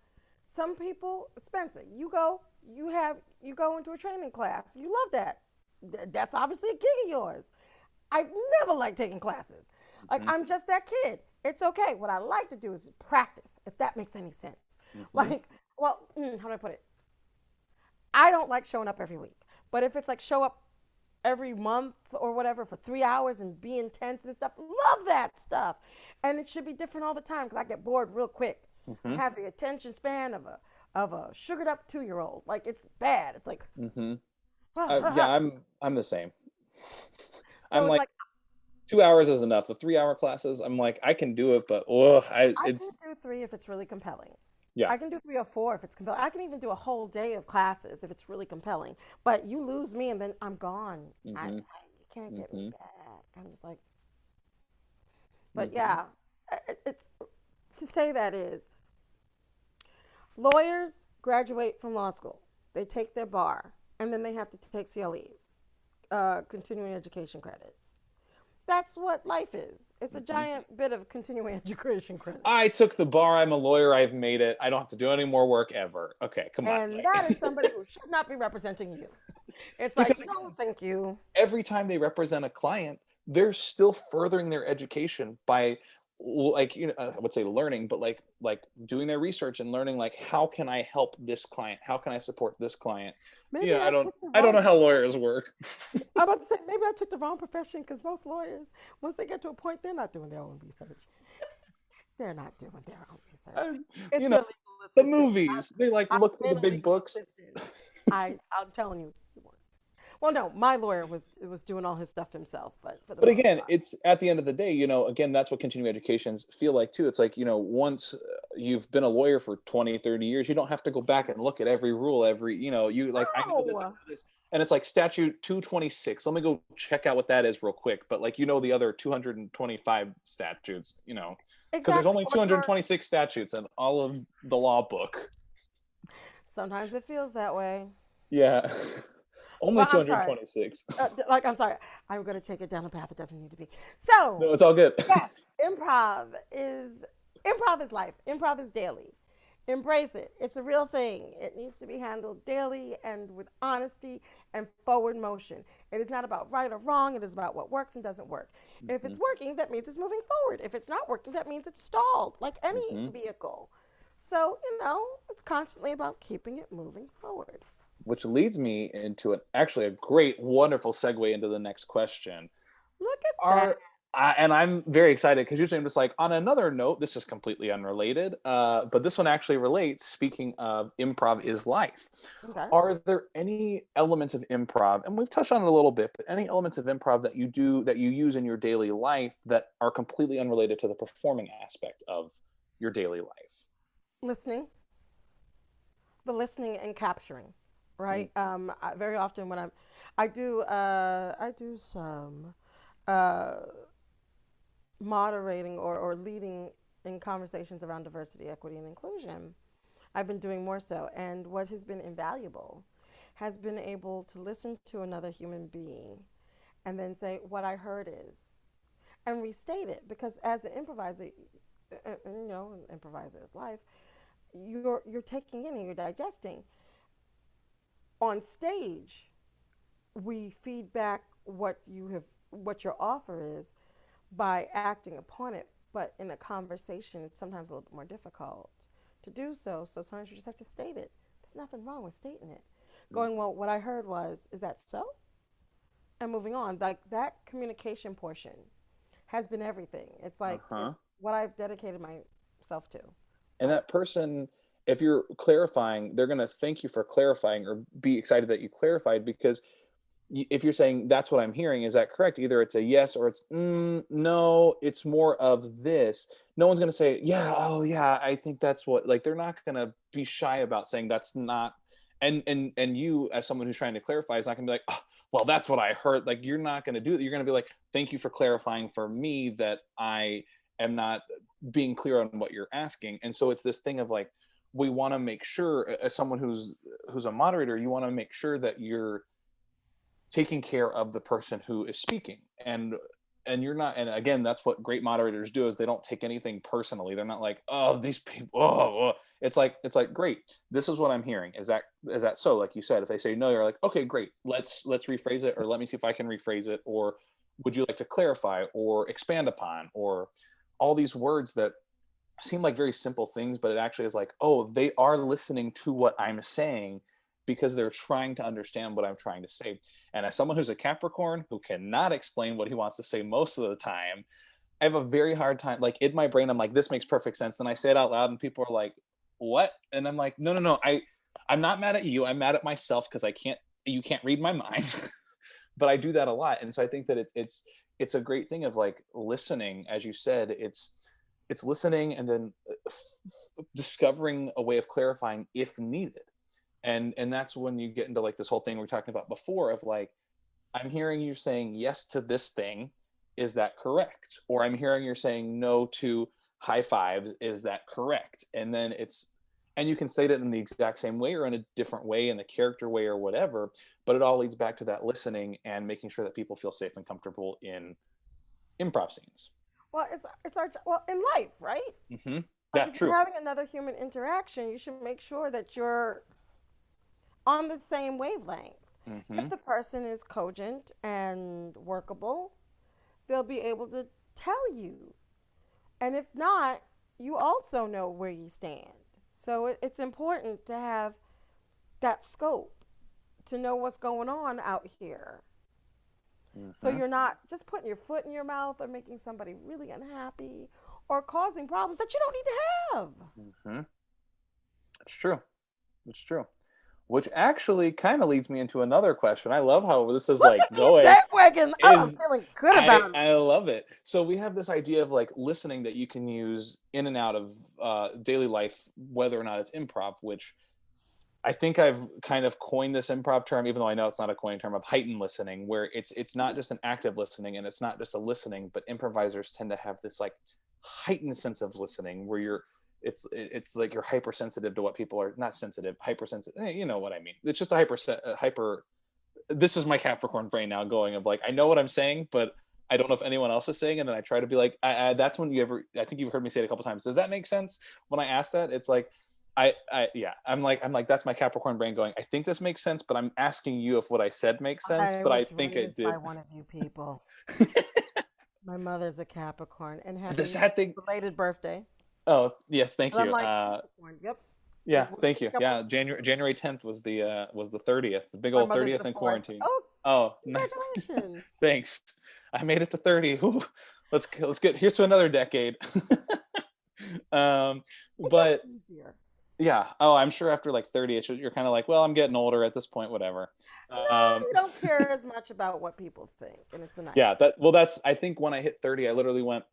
some people, Spencer, you go into a training class. You love that. That's obviously a gig of yours. I've never liked taking classes. Like Hmm. I'm just that kid. It's okay. What I like to do is practice, if that makes any sense. Hmm. Like, well, how do I put it? I don't like showing up every week. But if it's like show up every month or whatever for 3 hours and be intense and stuff, love that stuff. And it should be different all the time because I get bored real quick. I Hmm. have the attention span of a sugared up 2 year old. Like it's bad. It's like Hmm. Yeah, I'm the same. I'm so it's like like 2 hours is enough. The 3 hour classes, I'm like I can do it, but oh, I can it's do three if it's really compelling. yeah. I can do 3 or 4 if it's compelling. I can even do a whole day of classes if it's really compelling. But you lose me and then I'm gone. Hmm. You can't get me Hmm. back. I'm just like, but Hmm. yeah, it's to say that is lawyers graduate from law school. They take their bar and then they have to take CLEs, continuing education credits. That's what life is. It's a Hmm. giant bit of continuing education credits. I took the bar. I'm a lawyer. I've made it. I don't have to do any more work ever. Okay, come on, And that is right? somebody who should not be representing you. It's like, Because no, again, thank you. every time they represent a client, they're still furthering their education by like I would say learning, but like doing their research and learning like how can I help this client? How can I support this client? Maybe Yeah, I took the I don't wrong. know how lawyers work. I'm about to say maybe I took the wrong profession because most lawyers, once they get to a point, they're not doing their own research. They're not doing their own research. I, you It's know, your legal the assistant. movies, they like I've look for the been a big legal books. assistant. I'm telling you. Well, no, my lawyer was doing all his stuff himself, but for the But most again, part. it's at the end of the day, again, that's what continuing educations feel like too. It's like, once you've been a lawyer for 20, 30 years, you don't have to go back and look at every rule, you like, I know this, I No, know this. And it's like statute 226. Let me go check out what that is real quick. But like, the other 225 statutes, because there's exactly. only Or you're 226 statutes in all of the law book. sometimes it feels that way. Yeah. Only Well, I'm sorry. 226. I'm sorry. I'm going to take it down a path it doesn't need to be. So, No, it's all good. yes, improv is improv is life. Improv is daily. Embrace it. It's a real thing. It needs to be handled daily and with honesty and forward motion. It is not about right or wrong. It is about what works and doesn't work. And if Hmm. it's working, that means it's moving forward. If it's not working, that means it's stalled, like any Hmm. vehicle. So, it's constantly about keeping it moving forward. Which leads me into actually a great, wonderful segue into the next question. Look at that. Are and I'm very excited because usually I'm just like, on another note, this is completely unrelated, but this one actually relates. Speaking of improv is life, Okay. are there any elements of improv, and we've touched on it a little bit, but any elements of improv that you use in your daily life that are completely unrelated to the performing aspect of your daily life? Listening, the listening and capturing, right? Very often when I do some uh, moderating or leading in conversations around diversity, equity, and inclusion. I've been doing more so. And what has been invaluable has been able to listen to another human being and then say, what I heard is, and restate it. Because as an improviser, you know, an improviser is life, you're taking in and you're digesting. On stage, we feed back what your offer is by acting upon it. But in a conversation, it's sometimes a little bit more difficult to do so. So sometimes you just have to state it. There's nothing wrong with stating it. Going, well, what I heard was, is that so? And moving on. Like that communication portion has been everything. It's like, Uh-huh. it's what I've dedicated myself to. And that person, if you're clarifying, they're going to thank you for clarifying or be excited that you clarified, because if you're saying that's what I'm hearing, is that correct? Either it's a yes or it's no, it's more of this. No one's going to say, yeah, oh yeah, I think that's what, like, they're not going to be shy about saying that's not. And you, as someone who's trying to clarify, is not going to be like, oh, well, that's what I heard. Like, you're not going to do that. You're going to be like, thank you for clarifying for me that I am not being clear on what you're asking. And so it's this thing of like, we want to make sure, as someone who's a moderator, you want to make sure that you're taking care of the person who is speaking. And you're not, and again, that's what great moderators do, is they don't take anything personally. They're not like, oh, these people, oh. It's like great, this is what I'm hearing. Is that so? Like you said, if they say no, you're like, okay, great, let's rephrase it, or let me see if I can rephrase it, or would you like to clarify or expand upon, or all these words that seem like very simple things, but it actually is like, oh, they are listening to what I'm saying because they're trying to understand what I'm trying to say. And as someone who's a Capricorn who cannot explain what he wants to say most of the time, I have a very hard time. Like in my brain, I'm like, this makes perfect sense. Then I say it out loud and people are like, what? And I'm like, no, no, no. I'm not mad at you. I'm mad at myself because you can't read my mind. But I do that a lot. And so I think that it's a great thing of like listening, as you said, it's listening and then discovering a way of clarifying if needed. And that's when you get into like this whole thing we were talking about before of like, I'm hearing you saying yes to this thing, is that correct? Or I'm hearing you're saying no to high fives, is that correct? And then and you can state it in the exact same way or in a different way, in the character way or whatever, but it all leads back to that listening and making sure that people feel safe and comfortable in improv scenes. Well, it's our well in life, right? Mm-hmm. Like That if you're true. having another human interaction, you should make sure that you're on the same wavelength. Mm-hmm. If the person is cogent and workable, they'll be able to tell you. And if not, you also know where you stand. So it's important to have that scope to know what's going on out here. So Mm-hmm. you're not just putting your foot in your mouth or making somebody really unhappy or causing problems that you don't need to have. Mm-hmm. It's true. It's true. Which actually kind of leads me into another question. I love how this is Look like at me going. segwagging. Oh, I'm Is feeling good I about it. I love it. So we have this idea of like listening that you can use in and out of daily life, whether or not it's improv. Which I think I've kind of coined this improv term, even though I know it's not a coined term, of heightened listening, where it's not just an active listening and it's not just a listening, but improvisers tend to have this like heightened sense of listening where it's like you're hypersensitive to what people are not sensitive, hypersensitive. You know what I mean? It's just a hyper. This is my Capricorn brain now going of like, I know what I'm saying, but I don't know if anyone else is saying it. And I try to be like, that's when I think you've heard me say it a couple times. Does that make sense? When I ask that, it's like, yeah, I'm like, that's my Capricorn brain going, I think this makes sense, but I'm asking you if what I said makes sense, I but I was think it raised by did. one of you people. My mother's a Capricorn, and The happy sad thing. belated birthday. Oh, yes. Thank And I'm you. like, Capricorn, yep. Yeah, We'll thank you. pick up Yeah. January 10th was the 30th, the big my old mother's 30th the in fourth. quarantine. Oh, Oh, nice. congratulations. Thanks. I made it to 30. Ooh, let's get, here's to another decade. um, It gets but easier. yeah. Oh, I'm sure after like 30, you're kind of like, well, I'm getting older at this point, whatever. No, Um, you don't care as much about what people think, and it's a nice yeah, thing. that's, I think when I hit 30, I literally went,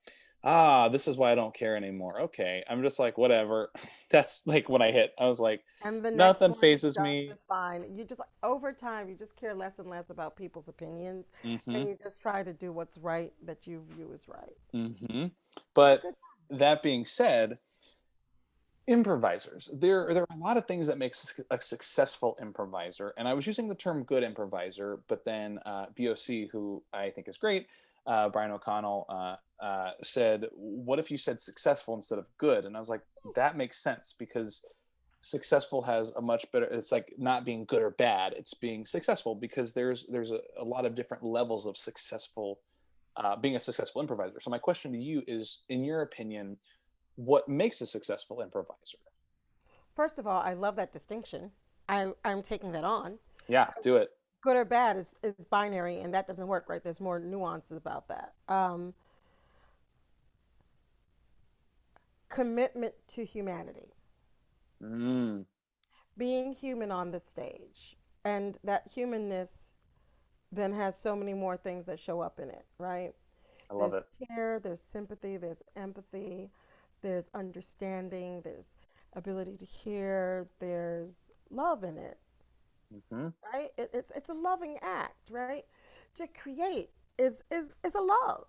This is why I don't care anymore. Okay. I'm just like, whatever. That's like when I hit. I was like, And the next nothing one phases just me. as fine. You just, over time, you just care less and less about people's opinions, Hmm. and you just try to do what's right that you view as right. Hmm. It's a But good. that being said, improvisers, there are a lot of things that makes a successful improviser, and I was using the term good improviser, but then BOC, who I think is great, Brian O'Connell, said, what if you said successful instead of good? And I was like, that makes sense, because successful has a much better, it's like not being good or bad, it's being successful, because there's a lot of different levels of successful, being a successful improviser. So my question to you is, in your opinion, what makes a successful improviser? First of all, I love that distinction. I'm taking that on. Yeah, do it. Good or bad is binary, and that doesn't work, right? There's more nuances about that. Commitment to humanity, Mm, being human on the stage, and that humanness then has so many more things that show up in it, right? I love There's it. care, there's sympathy, there's empathy, there's understanding, there's ability to hear, there's love in it, Hmm. right? It's a loving act, right? To create is a love.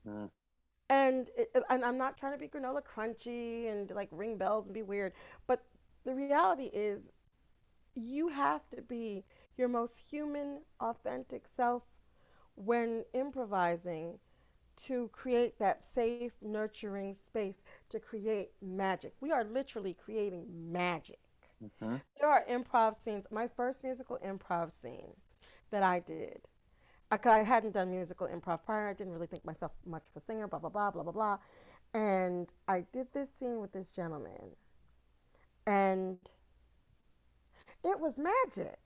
Mm, And I'm not trying to be granola crunchy and like ring bells and be weird, but the reality is you have to be your most human, authentic self when improvising to create that safe, nurturing space to create magic. We are literally creating magic. hmm. There are improv scenes. My first musical improv scene that I did, I hadn't done musical improv prior. I didn't really think myself much of a singer, blah, blah, blah, blah, blah, blah. And I did this scene with this gentleman, and it was magic.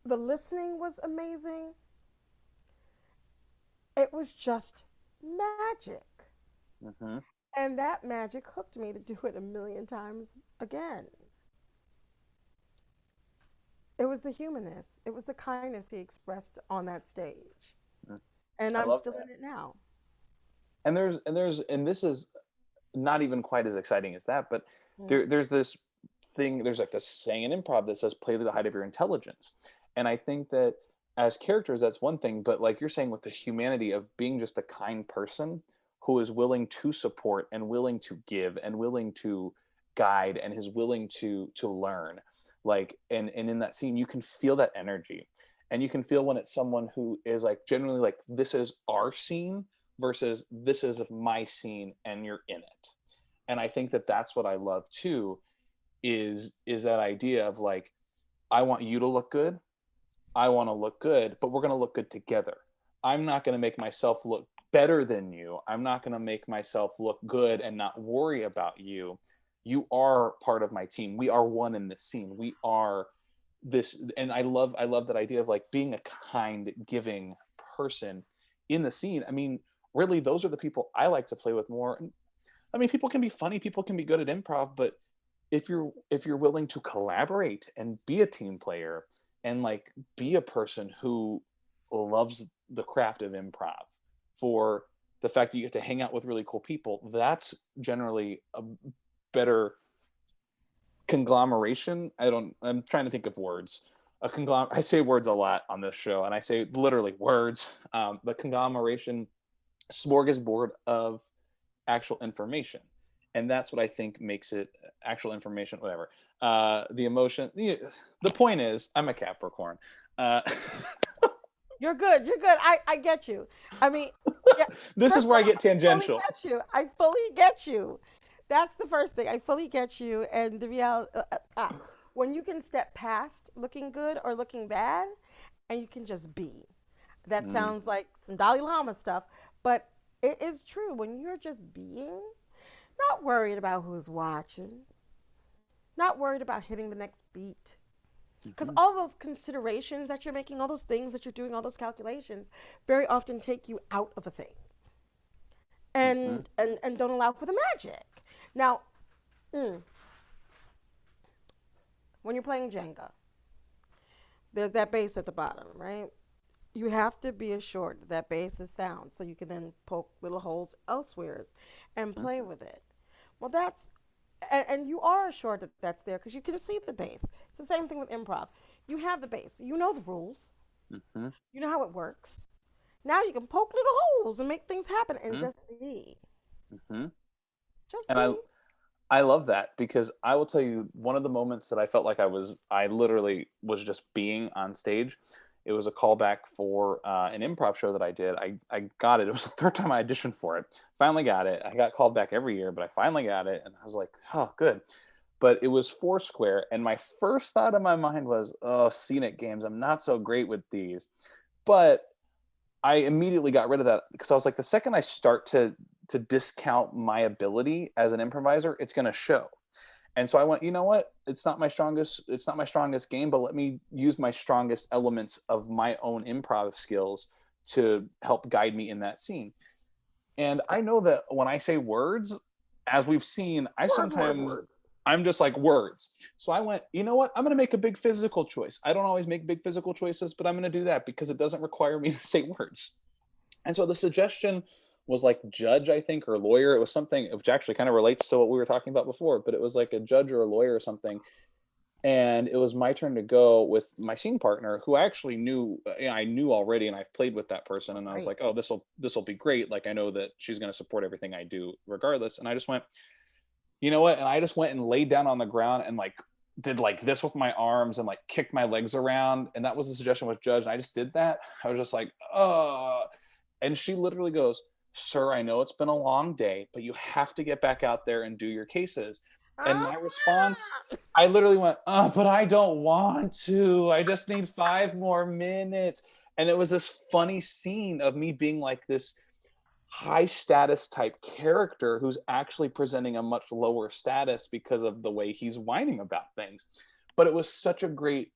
The listening was amazing. It was just magic. Hmm. And that magic hooked me to do it a million times again. It was the humanness, it was the kindness he expressed on that stage. And I I'm love still that. in it now. And this is not even quite as exciting as that, but Mm. there's this thing, there's like this saying in improv that says play to the height of your intelligence. And I think that as characters, that's one thing, but like you're saying, with the humanity of being just a kind person who is willing to support and willing to give and willing to guide and is willing to learn, like, and in that scene you can feel that energy, and you can feel when it's someone who is like genuinely like, this is our scene versus this is my scene and you're in it. And I think that that's what I love too, is that idea of like, I want you to look good, I want to look good, but we're going to look good together. I'm not going to make myself look better than you. I'm not going to make myself look good and not worry about you. You are part of my team. We are one in this scene. We are this. And I love that idea of like being a kind, giving person in the scene. I mean, really, those are the people I like to play with more. I mean, people can be funny, people can be good at improv, but if you're willing to collaborate and be a team player and like be a person who loves the craft of improv, for the fact that you get to hang out with really cool people, that's generally a better conglomeration. I'm trying to think of words. I say words a lot on this show, and I say literally words. The conglomeration, smorgasbord of actual information, and that's what I think makes it actual information, whatever. The emotion, the point is, I'm a Capricorn. uh, You're good. You're good. I get you. I mean, yeah, this is first of where I all, get I fully tangential. get you. I fully get you. That's the first thing. I fully get you. And the reality, when you can step past looking good or looking bad and you can just be. That Mm, sounds like some Dalai Lama stuff, but it is true. When you're just being, not worried about who's watching, not worried about hitting the next beat, because mhm, all those considerations that you're making, all those things that you're doing, all those calculations very often take you out of a thing mhm, and don't allow for the magic. Now, when you're playing Jenga, there's that base at the bottom, right? You have to be assured that that bass is sound so you can then poke little holes elsewhere and Mhm. play with it. Well, and you are assured that that's there because you can see the bass. It's the same thing with improv. You have the bass, you know the rules, Mhm. you know how it works. Now you can poke little holes and make things happen and Mhm. just be. Mhm. Just And be. I love that because I will tell you one of the moments that I felt like I literally was just being on stage. It was a callback for an improv show that I did. I got it. It was the third time I auditioned for it. Finally got it. I got called back every year, but I finally got it, and I was like, oh, good. But it was Foursquare, and my first thought in my mind was, oh, scenic games. I'm not so great with these. But I immediately got rid of that because I was like, the second I start to discount my ability as an improviser, it's going to show. And so I went, you know what? It's not my strongest game, but let me use my strongest elements of my own improv skills to help guide me in that scene. And I know that when I say words, as we've seen, Words, words, words. I'm just like words. So I went, you know what? I'm going to make a big physical choice. I don't always make big physical choices, but I'm going to do that because it doesn't require me to say words. And so the suggestion was like judge, I think, or lawyer. It was something which actually kind of relates to what we were talking about before, but it was like a judge or a lawyer or something. And it was my turn to go with my scene partner, who I actually knew. I knew already, and I've played with that person. Oh, And I was great. like, oh, this will be great. Like I know that she's going to support everything I do, regardless. And I just went, you know what? And I just went and laid down on the ground and like did like this with my arms and like kicked my legs around. And that was the suggestion with Judge. And I just did that. I was just like, oh. And she literally goes, sir, I know it's been a long day, but you have to get back out there and do your cases. And Ah! my response, I literally went, oh, but I don't want to. I just need 5 more minutes. And it was this funny scene of me being like this high status type character who's actually presenting a much lower status because of the way he's whining about things. But it was such a great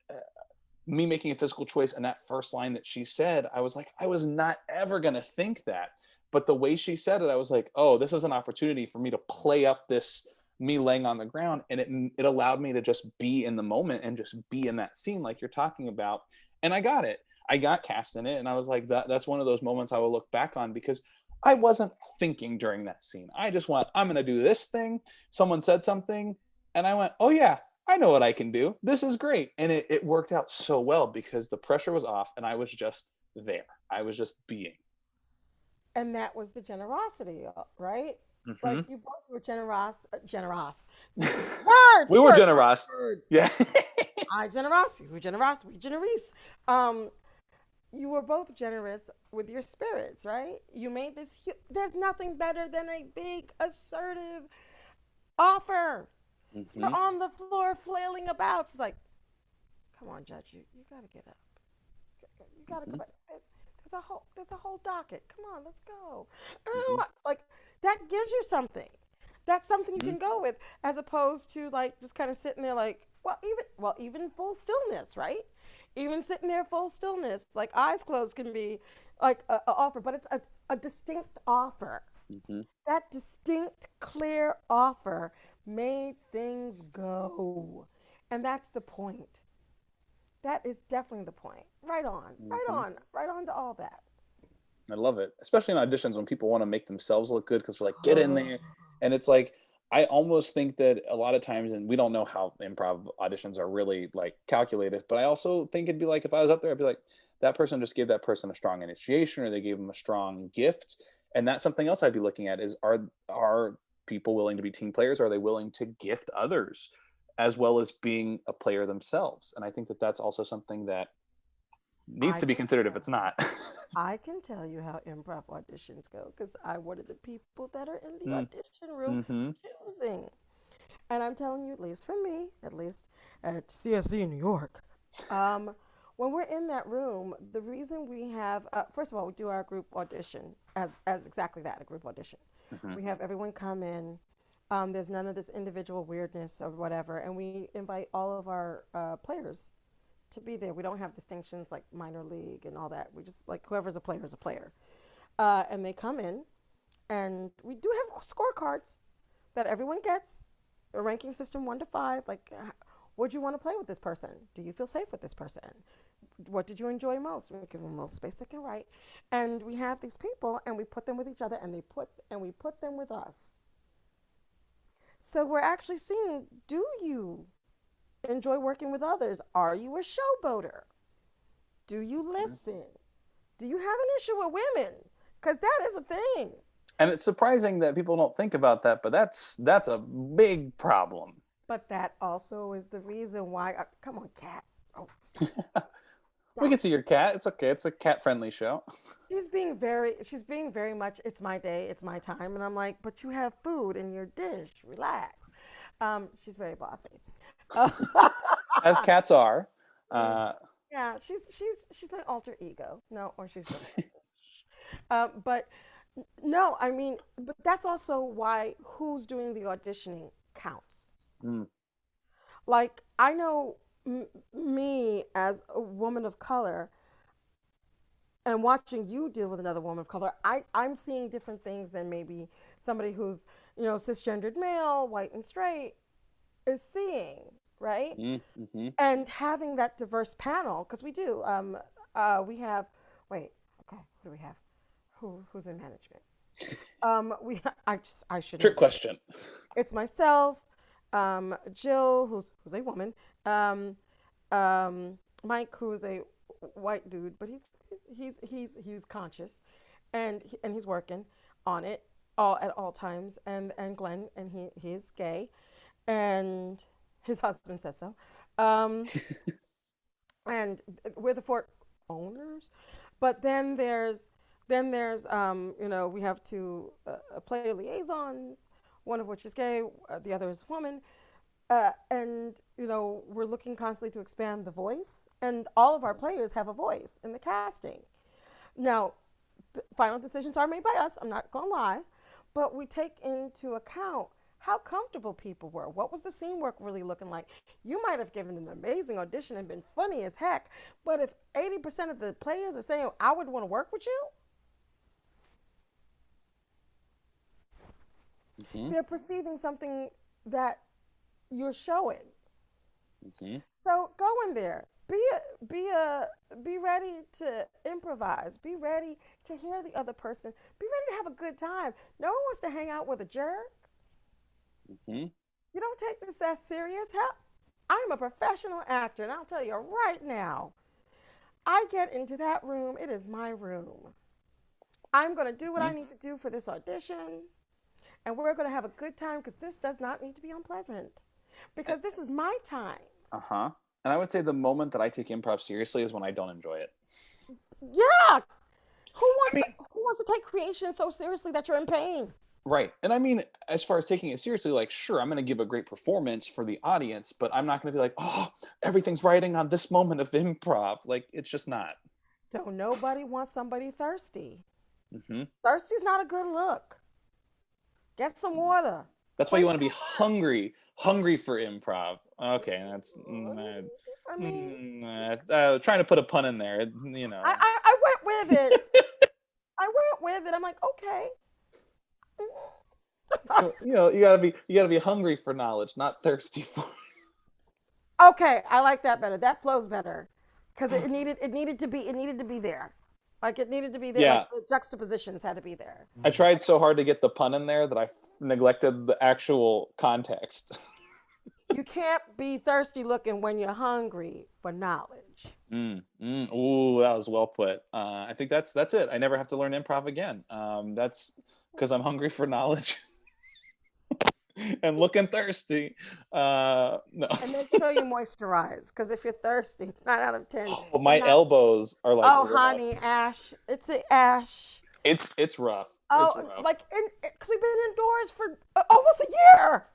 me making a physical choice, and that first line that she said, I was like, I was not ever going to think that. But the way she said it, I was like, oh, this is an opportunity for me to play up this me laying on the ground, and it allowed me to just be in the moment and just be in that scene like you're talking about. And I got it. I got cast in it, and I was like, that's one of those moments I will look back on because I wasn't thinking during that scene. I just went, I'm going to do this thing. Someone said something, and I went, oh yeah, I know what I can do. This is great. And it worked out so well because the pressure was off and I was just there. I was just being. And that was the generosity, right? Like Mm-hmm. you both were generous. Words, We were words, words, generous. words. Yeah. I generous, we generous, we generous. Um, you were both generous with your spirits, right? You made this. There's nothing better than a big assertive offer. You're Mm-hmm. on the floor flailing about. It's like, come on, Judge, you gotta get up. You gotta go Mm-hmm. back. There's a whole docket. Come on, let's go. Mm-hmm. Like that gives you something. That's something you Mm-hmm. can go with, as opposed to like just kind of sitting there like, even full stillness, right? Even sitting there full stillness, like eyes closed, can be like a offer, but it's a distinct offer. Mm-hmm. That distinct, clear offer made things go, and that's the point. That is definitely the point. Right on, right Mm-hmm. on, right on to all that. I love it, especially in auditions when people want to make themselves look good because they're like, get in Oh, there. And it's like, I almost think that a lot of times, and we don't know how improv auditions are really like calculated, but I also think it'd be like if I was up there, I'd be like, that person just gave that person a strong initiation or they gave them a strong gift. And that's something else I'd be looking at is are people willing to be team players? Are they willing to gift others as well as being a player themselves? And I think that that's also something that needs I to be can considered if tell. it's not. I can tell you how improv auditions go because I one of the people that are in the Mm, audition room mm-hmm. choosing. And I'm telling you, at least for me, at least at CSC in New York, um, when we're in that room, the reason we have, first of all, we do our group audition as exactly that, a group audition. Mm-hmm. We have everyone come in. There's none of this individual weirdness or whatever, and we invite all of our players to be there. We don't have distinctions like minor league and all that. We just like whoever's a player is a player, and they come in, and we do have scorecards that everyone gets, a ranking system 1 to 5. Like, would you want to play with this person? Do you feel safe with this person? what did you enjoy most? We give them a little space they can write, and we have these people, and we put them with each other, and we put them with us. So we're actually seeing, do you enjoy working with others? Are you a showboater? Do you listen? Do you have an issue with women? Because that is a thing. And it's surprising that people don't think about that, but that's a big problem. But that also is the reason why. Come on, cat. Oh, stop. We can see your cat. It's okay. It's a cat-friendly show. She's being very much, it's my day, it's my time. And I'm like, but you have food in your dish. Relax. She's very bossy. As cats are. Yeah, she's my alter ego. No, or she's just. But no, I mean, but that's also why who's doing the auditioning counts. Mm. Like, I know me as a woman of color and watching you deal with another woman of color, I'm seeing different things than maybe somebody who's, cisgendered male, white and straight is seeing, right? Mm-hmm. And having that diverse panel, because we do. We have, wait, okay, who do we have? Who's in management? I should Trick question. It's myself, Jill, who's a woman, Mike, who's a white dude, but he's conscious, and he's working on it at all times, and Glenn, and he's gay, and his husband says so, and we're the four owners, but then there's we have two player liaisons, one of which is gay, the other is a woman. And we're looking constantly to expand the voice, and all of our players have a voice in the casting. Now, final decisions are made by us, I'm not going to lie, but we take into account how comfortable people were. What was the scene work really looking like? You might have given an amazing audition and been funny as heck, but if 80% of the players are saying, I would want to work with you, they're perceiving something that you're showing. So go in there. Be ready to improvise. Be ready to hear the other person. Be ready to have a good time. No one wants to hang out with a jerk. You don't take this that serious. Hell, I'm a professional actor, and I'll tell you right now, I get into that room, it is my room. I'm going to do what I need to do for this audition, and we're going to have a good time, because this does not need to be unpleasant, because this is my time. And I would say the moment that I take improv seriously is when I don't enjoy it. Yeah. Who wants to take creation so seriously that you're in pain? Right. And I mean, as far as taking it seriously, like, sure, I'm going to give a great performance for the audience, but I'm not going to be like, oh, everything's riding on this moment of improv. Like, it's just not. Don't nobody want somebody thirsty. Thirsty's not a good look. Get some water. That's why you want to be hungry for improv. Okay, that's. I mean, trying to put a pun in there, I went with it. I'm like, okay. You gotta be hungry for knowledge, not thirsty for it. Okay, I like that better. That flows better, because it needed to be there. Like, it needed to be there. Yeah. Like, the juxtapositions had to be there. I tried so hard to get the pun in there that I neglected the actual context. You can't be thirsty looking when you're hungry for knowledge. Ooh, that was well put. I think that's it. I never have to learn improv again. That's because I'm hungry for knowledge and looking thirsty. No. And make sure you moisturize, because if you're thirsty, 9 out of 10. Oh, my elbows are like. Oh, honey, ash. It's an ash. It's rough. Oh, it's rough. like, because we've been indoors for almost a year.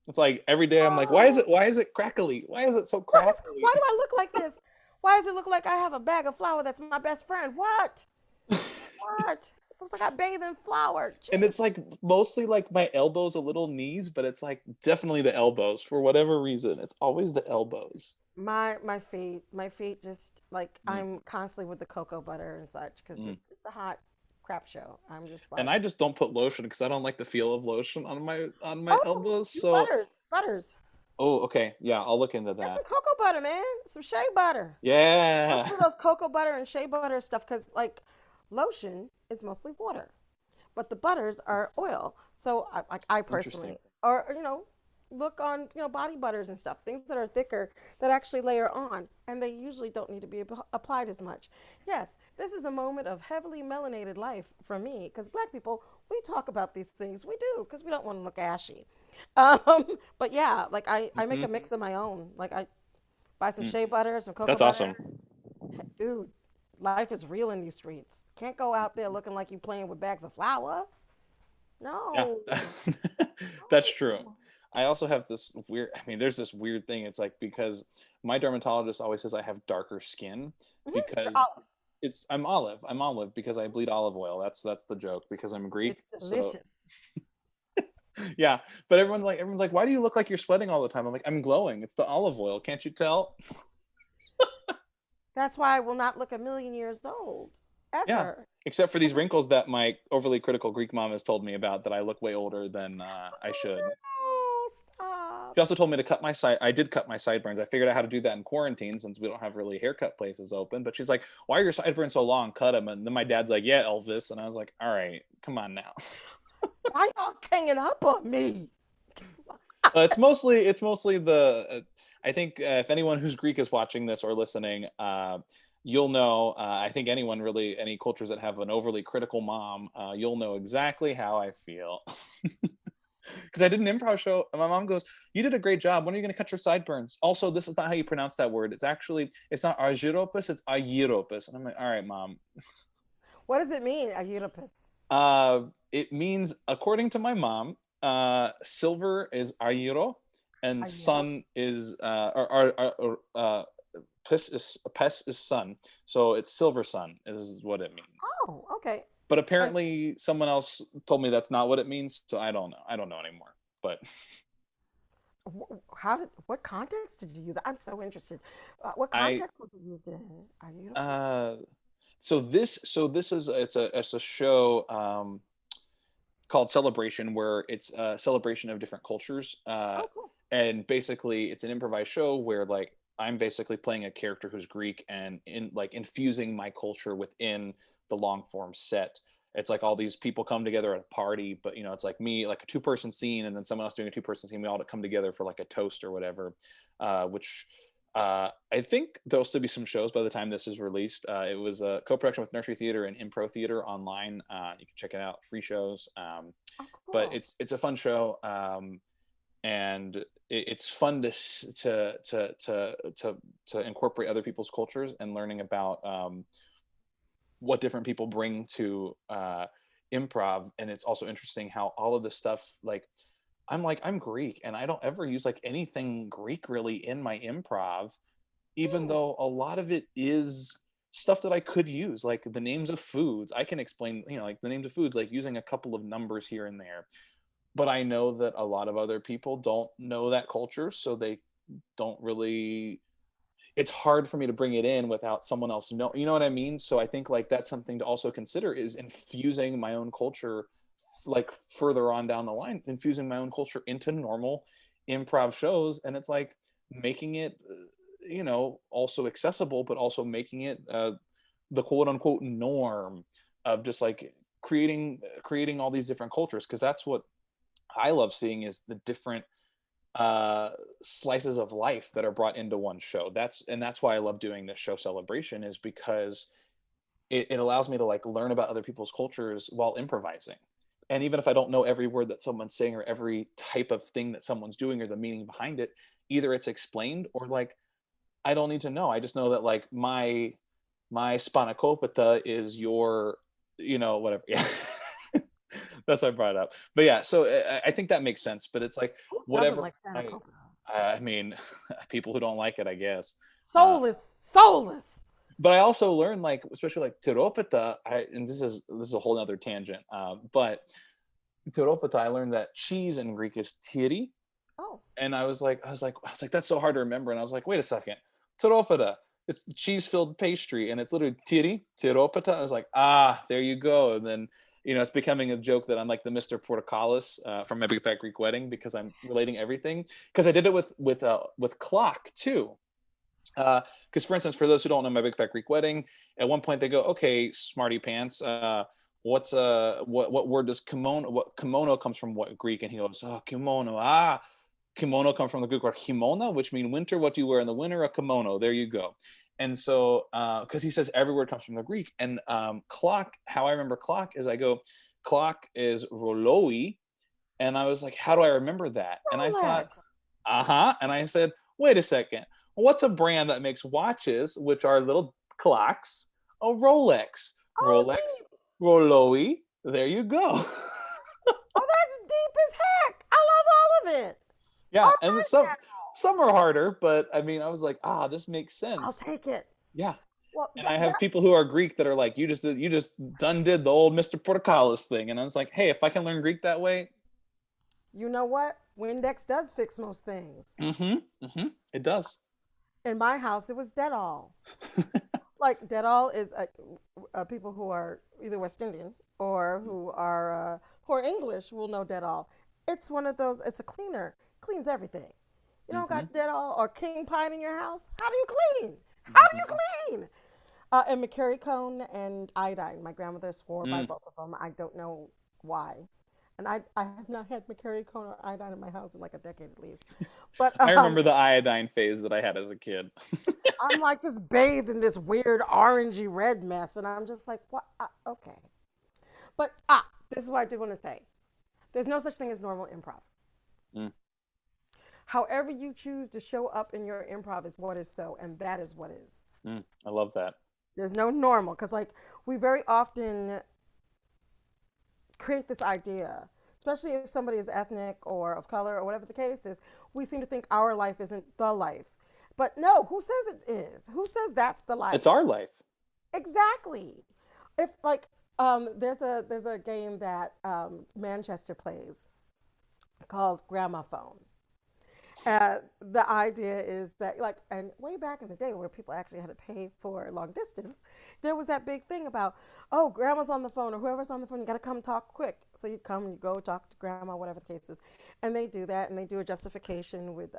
It's like every day I'm like, why is it crackly? Why is it so crackly? Why do I look like this? Why does it look like I have a bag of flour that's my best friend? What? What? Looks like I bathe in flour. Jeez. And it's like mostly like my elbows, a little knees, but it's like definitely the elbows for whatever reason. It's always the elbows. My feet just like, I'm constantly with the cocoa butter and such, because it's a hot crap show. I'm just like, and I just don't put lotion because I don't like the feel of lotion on my elbows. So butters. Oh, okay. Yeah, I'll look into Get some that. cocoa butter, man. Some shea butter. Look Yeah. for those cocoa butter and shea butter stuff because, like, lotion is mostly water, but the butters are oil. So, like, I Interesting. personally, or look on body butters and stuff, things that are thicker that actually layer on, and they usually don't need to be applied as much. Yes, this is a moment of heavily melanated life for me because Black people we talk about these things. We do because we don't want to look ashy. Um, but yeah, like I make a Hmm. mix of my own. Like I buy some shea butter, some cocoa That's butter. awesome. Dude, life is real in these streets. Can't go out there looking like you playing with bags of flour. Yeah. No. That's true. No. I also have this weird, I mean, there's this weird thing. It's like because my dermatologist always says I have darker skin You're because olive. I'm olive. I'm olive because I bleed olive oil. That's the joke because I'm It's Greek. So delicious. yeah, but everyone's like, why do you look like you're sweating all the time? I'm like, I'm glowing. It's the olive oil. Can't you tell? That's why I will not look a million years old. Yeah. Ever. Except for these Ever. wrinkles that my overly critical Greek mom has told me about that I look way older than I should. Oh, stop. She also told me to cut my side. I did cut my sideburns. I figured out how to do that in quarantine since we don't have really haircut places open. But she's like, "Why are your sideburns so long? Cut them." And then my dad's like, "Yeah, Elvis." And I was like, "All right, come on now." Why y'all hanging up on me? It's mostly the. I think if anyone who's Greek is watching this or listening, you'll know. I think anyone really, any cultures that have an overly critical mom, you'll know exactly how I feel. Because I did an improv show, and my mom goes, "You did a great job. When are you going to cut your sideburns?" Also, this is not how you pronounce that word. It's not argyropus, it's agiropus. And I'm like, "All right, mom." What does it mean, a Oedipus? It means, according to my mom, silver is agiro, and A Euro? sun is pes is sun. So it's silver sun is what it means. Oh, okay. But And apparently, someone else told me that's not what it means. So I don't know. I don't know anymore. But what context did you use? I'm so interested. What I context was it used in? A Oedipus? uh so this is it's a show called Celebration, where it's a celebration of different cultures, Oh, cool. and basically it's an improvised show where like I'm basically playing a character who's Greek and in like infusing my culture within the long form set. It's like all these people come together at a party, but it's like me, like a two-person scene, and then someone else doing a two-person scene. We all come together for like a toast or whatever, which I think there'll still be some shows by the time this is released. It was a co-production with Nursery Theater and Improv Theater online. You can check it out, free shows. Oh, But cool. it's a fun show, and it's fun to incorporate other people's cultures and learning about what different people bring to improv. And it's also interesting how all of this stuff, like I'm Greek and I don't ever use like anything Greek really in my improv, even Hmm. though a lot of it is stuff that I could use, like the names of foods. I can explain, like the names of foods, like using a couple of numbers here and there. But I know that a lot of other people don't know that culture, so they don't really. It's hard for me to bring it in without someone else know. You know what I mean? So I think like that's something to also consider is infusing my own culture, like further on down the line, infusing my own culture into normal improv shows, and it's like making it also accessible, but also making it the quote unquote norm of just like creating all these different cultures, because that's what I love seeing is the different uh slices of life that are brought into one show. That's why I love doing this show Celebration, is because it allows me to like learn about other people's cultures while improvising. And even if I don't know every word that someone's saying or every type of thing that someone's doing or the meaning behind it, either it's explained or like I don't need to know. I just know that like my spanakopita is your, whatever. Yeah. That's why I brought it up. But yeah, so I think that makes sense. But it's like Who doesn't whatever. like I spanakopita? I mean, people who don't like it, I guess. Uh, Soulless, soulless. but I also learned like, especially like teropita. And this is a whole other tangent. But teropita, I learned that cheese in Greek is tiri, Oh, and I was like, that's so hard to remember. And I was like, wait a second, teropita. It's cheese filled pastry, and it's literally tiri teropita. I was like, there you go. And then It's becoming a joke that I'm like the Mr. Portocalis from My Big Fat Greek Wedding, because I'm relating everything. Because I did it with clock too. Because for instance, for those who don't know My Big Fat Greek Wedding, at one point they go, "Okay, smarty pants, what word does kimono? What kimono comes from what Greek?" And he goes, "Oh, kimono. Kimono comes from the Greek word kimona, which means winter. What do you wear in the winter? A kimono. There you go." And so, because he says every word comes from the Greek, and clock. How I remember clock is I go, clock is roloi, and I was like, how do I remember that? And I thought, Rolex. and I said, wait a second, what's a brand that makes watches, which are little clocks? A Rolex. Oh, Rolex, deep. roloi. There you go. Oh, that's deep as heck. I love all of it. All Yeah, and right, some are harder, but I mean, I was like, this makes I'll sense. take it. Yeah. Well, And I have people who are Greek that are like, you just done did the old Mr. Portocalis thing. And I was like, hey, if I can learn Greek that way, you know what? Windex does fix most things. it does. In my house, it was Dettol. Like Dettol is people who are either West Indian or who are English will know Dettol. It's one of those. It's a cleaner. Cleans everything. You don't hmm got Dettol or King Pine in your house. How do you clean? How do you clean? And McCary cone and iodine. My grandmother swore by Mm. both of them. I don't know why. And I have not had McCary cone or iodine in my house in like a decade at least. But I remember the iodine phase that I had as a kid. I'm like just bathed in this weird orangey red mess. And I'm just like, what? Okay. But this is what I did want to say. There's no such thing as normal improv. Mm, However you choose to show up in your improv is what is so, and that is what is. I love that. There's no normal because like we very often create this idea, especially if somebody is ethnic or of color or whatever the case is, we seem to think our life isn't the life. But no, who says it is? Who says that's the life? It's our life. Exactly. If like there's a game that Manchester plays called Gramophone. The idea is that, like, and way back in the day where people actually had to pay for long distance, there was that big thing about, oh, grandma's on the phone or whoever's on the phone, you got to come talk quick. So you come and you go talk to grandma, whatever the case is. And they do that and they do a justification with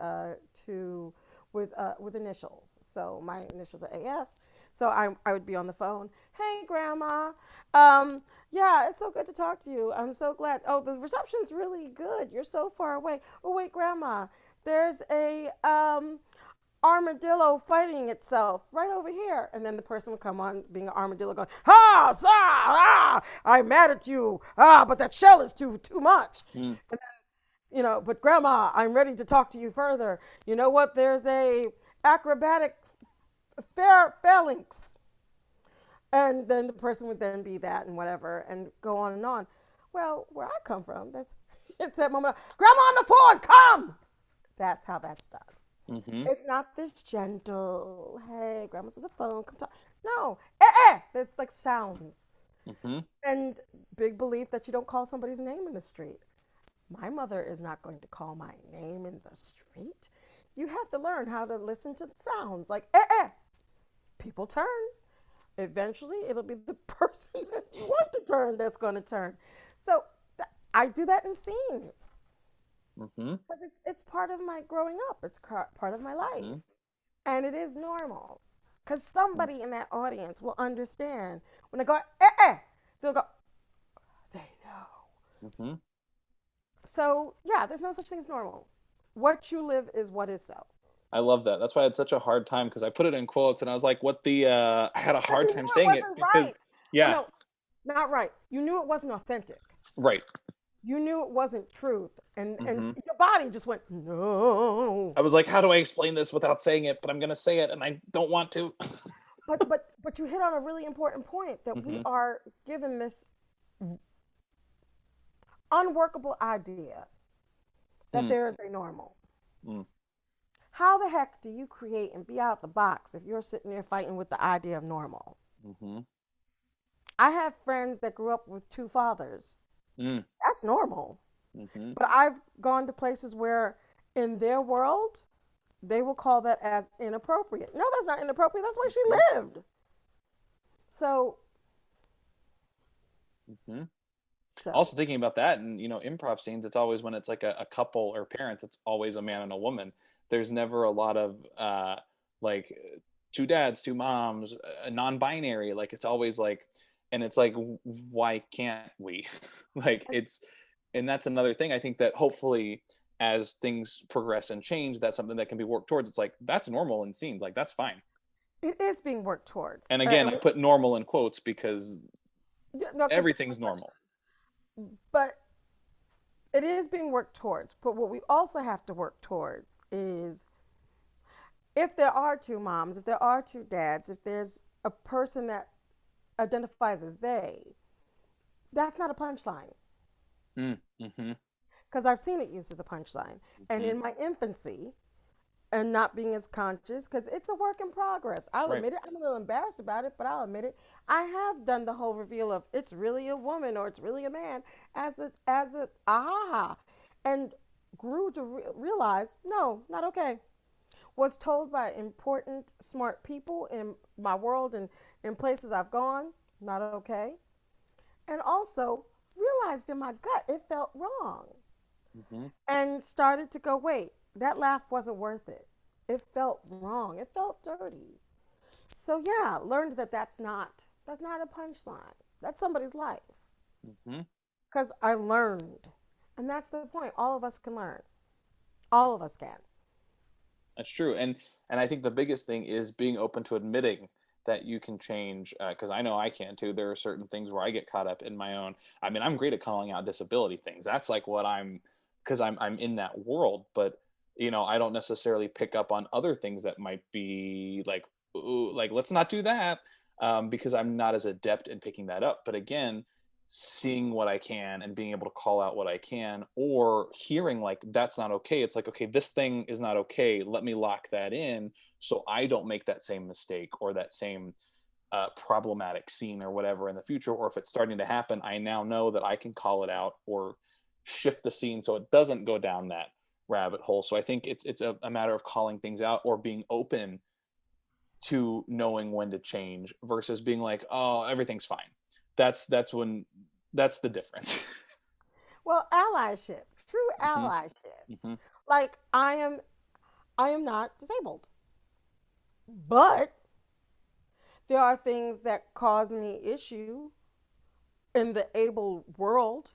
initials. So my initials are AF. So I would be on the phone. Hey, grandma. Yeah, it's so good to talk to you. I'm so glad. Oh, the reception's really good. You're so far away. Oh, wait, grandma. There's a armadillo fighting itself right over here. And then the person would come on being an armadillo going, I'm mad at you. But that shell is too much. Mm. And then, but grandma, I'm ready to talk to you further. You know what? There's a acrobatic phalanx. And then the person would then be that and whatever and go on and on. Well, where I come from, it's that moment of, grandma on the phone, come. That's how that's done. hmm It's not this gentle, hey, grandma's on the phone, come talk. No, there's like sounds. hmm And big belief that you don't call somebody's name in the street. My mother is not going to call my name in the street. You have to learn how to listen to sounds like, people turn. Eventually, it'll be the person that you want to turn that's going to turn. So I do that in scenes. hmm Because it's part of my growing up. It's part of my life. hmm And it is normal. Because somebody in that audience will understand. When they go, they'll go, they know. hmm So, yeah, there's no such thing as normal. What you live is what is so. I love that. That's why I had such a hard time, because I put it in quotes and I was like, I had a Because hard you time knew it saying it wasn't because, right. Oh, yeah, no, not right. You knew it wasn't authentic. right. You knew it wasn't truth. And hmm your body just went, no. I was like, how do I explain this without saying it? But I'm going to say it and I don't want to. But you hit on a really important point that we hmm are given this unworkable idea that mm there is a normal. mm How the heck do you create and be out the box if you're sitting there fighting with the idea of normal? hmm I have friends that grew up with two fathers. mm That's normal. hmm But I've gone to places where in their world, they will call that as inappropriate. No, that's not inappropriate. That's where she lived. So hmm So Also thinking about that, and improv scenes, it's always when it's like a couple or parents, it's always a man and a woman. There's never a lot of like two dads, two moms, a non-binary. Like it's always like, and it's like, why can't we? Like it's, and that's another thing I think that hopefully as things progress and change, that's something that can be worked towards. It's like that's normal in scenes, like that's fine. it is being worked towards. And again, I put normal in quotes because No, because everything's normal. but it is being worked towards. But what we also have to work towards is if there are two moms, if there are two dads, if there's a person that identifies as they, that's not a punchline. Mm-hmm. Because I've seen it used as a punchline. And Mm-hmm. in my infancy, and not being as conscious, because it's a work in progress. I'll Right. admit it. I'm a little embarrassed about it, but I'll admit it. I have done the whole reveal of it's really a woman or it's really a man as a aha, and grew to realize no, not okay. Was told by important, smart people in my world and in places I've gone, not okay. And also realized in my gut it felt wrong Mm-hmm. and started to go, wait, that laugh wasn't worth it. It felt wrong. It felt dirty. So yeah, learned that that's not a punchline. That's somebody's life. Mm-hmm. Because I learned, and that's the point. All of us can learn. All of us can. That's true, and I think the biggest thing is being open to admitting that you can change. Because I know I can too. There are certain things where I get caught up in my own. I mean, I'm great at calling out disability things. That's like what because I'm in that world. But I don't necessarily pick up on other things that might be like, ooh, like let's not do that, because I'm not as adept in picking that up. But again, seeing what I can and being able to call out what I can, or hearing like that's not okay. It's like, okay, this thing is not okay. Let me lock that in so I don't make that same mistake or that same problematic scene or whatever in the future. Or if it's starting to happen, I now know that I can call it out or shift the scene so it doesn't go down that rabbit hole. So I think it's a matter of calling things out or being open to knowing when to change versus being like, oh, everything's fine. That's the difference. Well, allyship, true Hmm. allyship. Hmm. Like I am not disabled, but there are things that cause me issue in the able world,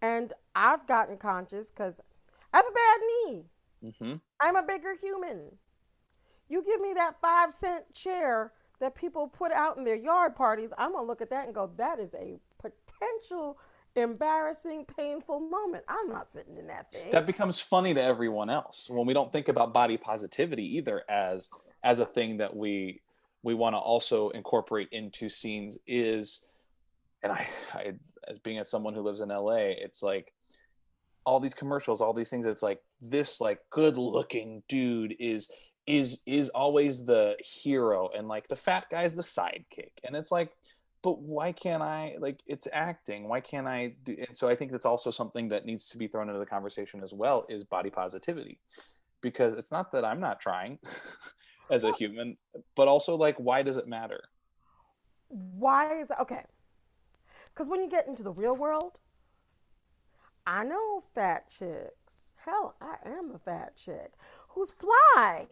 and I've gotten conscious because I have a bad knee. Hmm. I'm a bigger human. You give me that 5 cent chair that people put out in their yard parties, I'm gonna look at that and go, that is a potential embarrassing, painful moment. I'm not sitting in that thing. That becomes funny to everyone else when we don't think about body positivity either as a thing that we want to also incorporate into scenes is, and I as being as someone who lives in LA, it's like all these commercials, all these things. It's like this like good looking dude is always the hero, and like the fat guy's the sidekick, and it's like, but why can't I, like, it's acting, why can't I do? And so I think that's also something that needs to be thrown into the conversation as well, is body positivity, because it's not that I'm not trying as a Well, human, but also like why does it matter? why is that? Okay? Because when you get into the real world, I know fat chicks. Hell, I am a fat chick who's fly,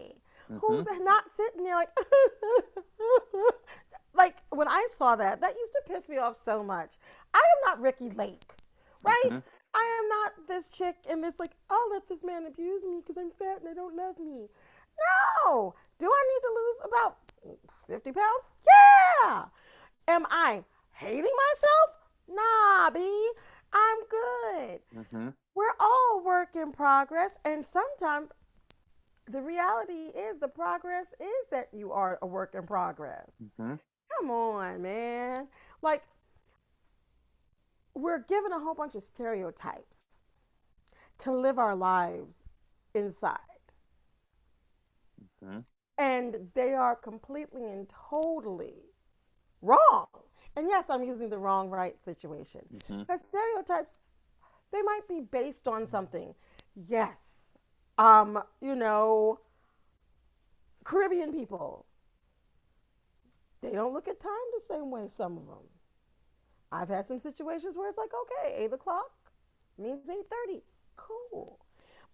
Hmm. who's not sitting there like, like when I saw that, that used to piss me off so much. I am not Ricky Lake, right? Hmm. I am not this chick and this like, I'll let this man abuse me because I'm fat and they don't love me. No. Do I need to lose about 50 pounds? Yeah. Am I hating myself? Nah, B. I'm good. Hmm. We're all work in progress, and sometimes the reality is the progress is that you are a work in progress. Hmm. Come on, man. Like, we're given a whole bunch of stereotypes to live our lives inside, Hmm. and they are completely and totally wrong. And yes, I'm using the wrong right situation. Hmm. Because stereotypes, they might be based on something. Yes. You know, Caribbean people, they don't look at time the same way, some of them. I've had some situations where it's like, okay, 8 o'clock means 8:30. Cool.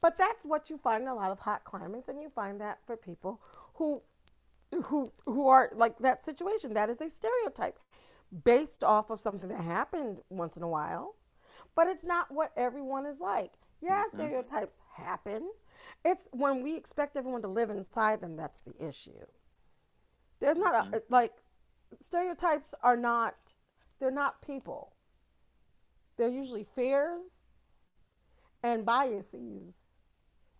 But that's what you find in a lot of hot climates, and you find that for people who who are like that situation. That is a stereotype based off of something that happened once in a while, but it's not what everyone is like. Yeah, Hmm. stereotypes happen. It's when we expect everyone to live inside them that's the issue. There's not Hmm. a like stereotypes are not they're not people. They're usually fears and biases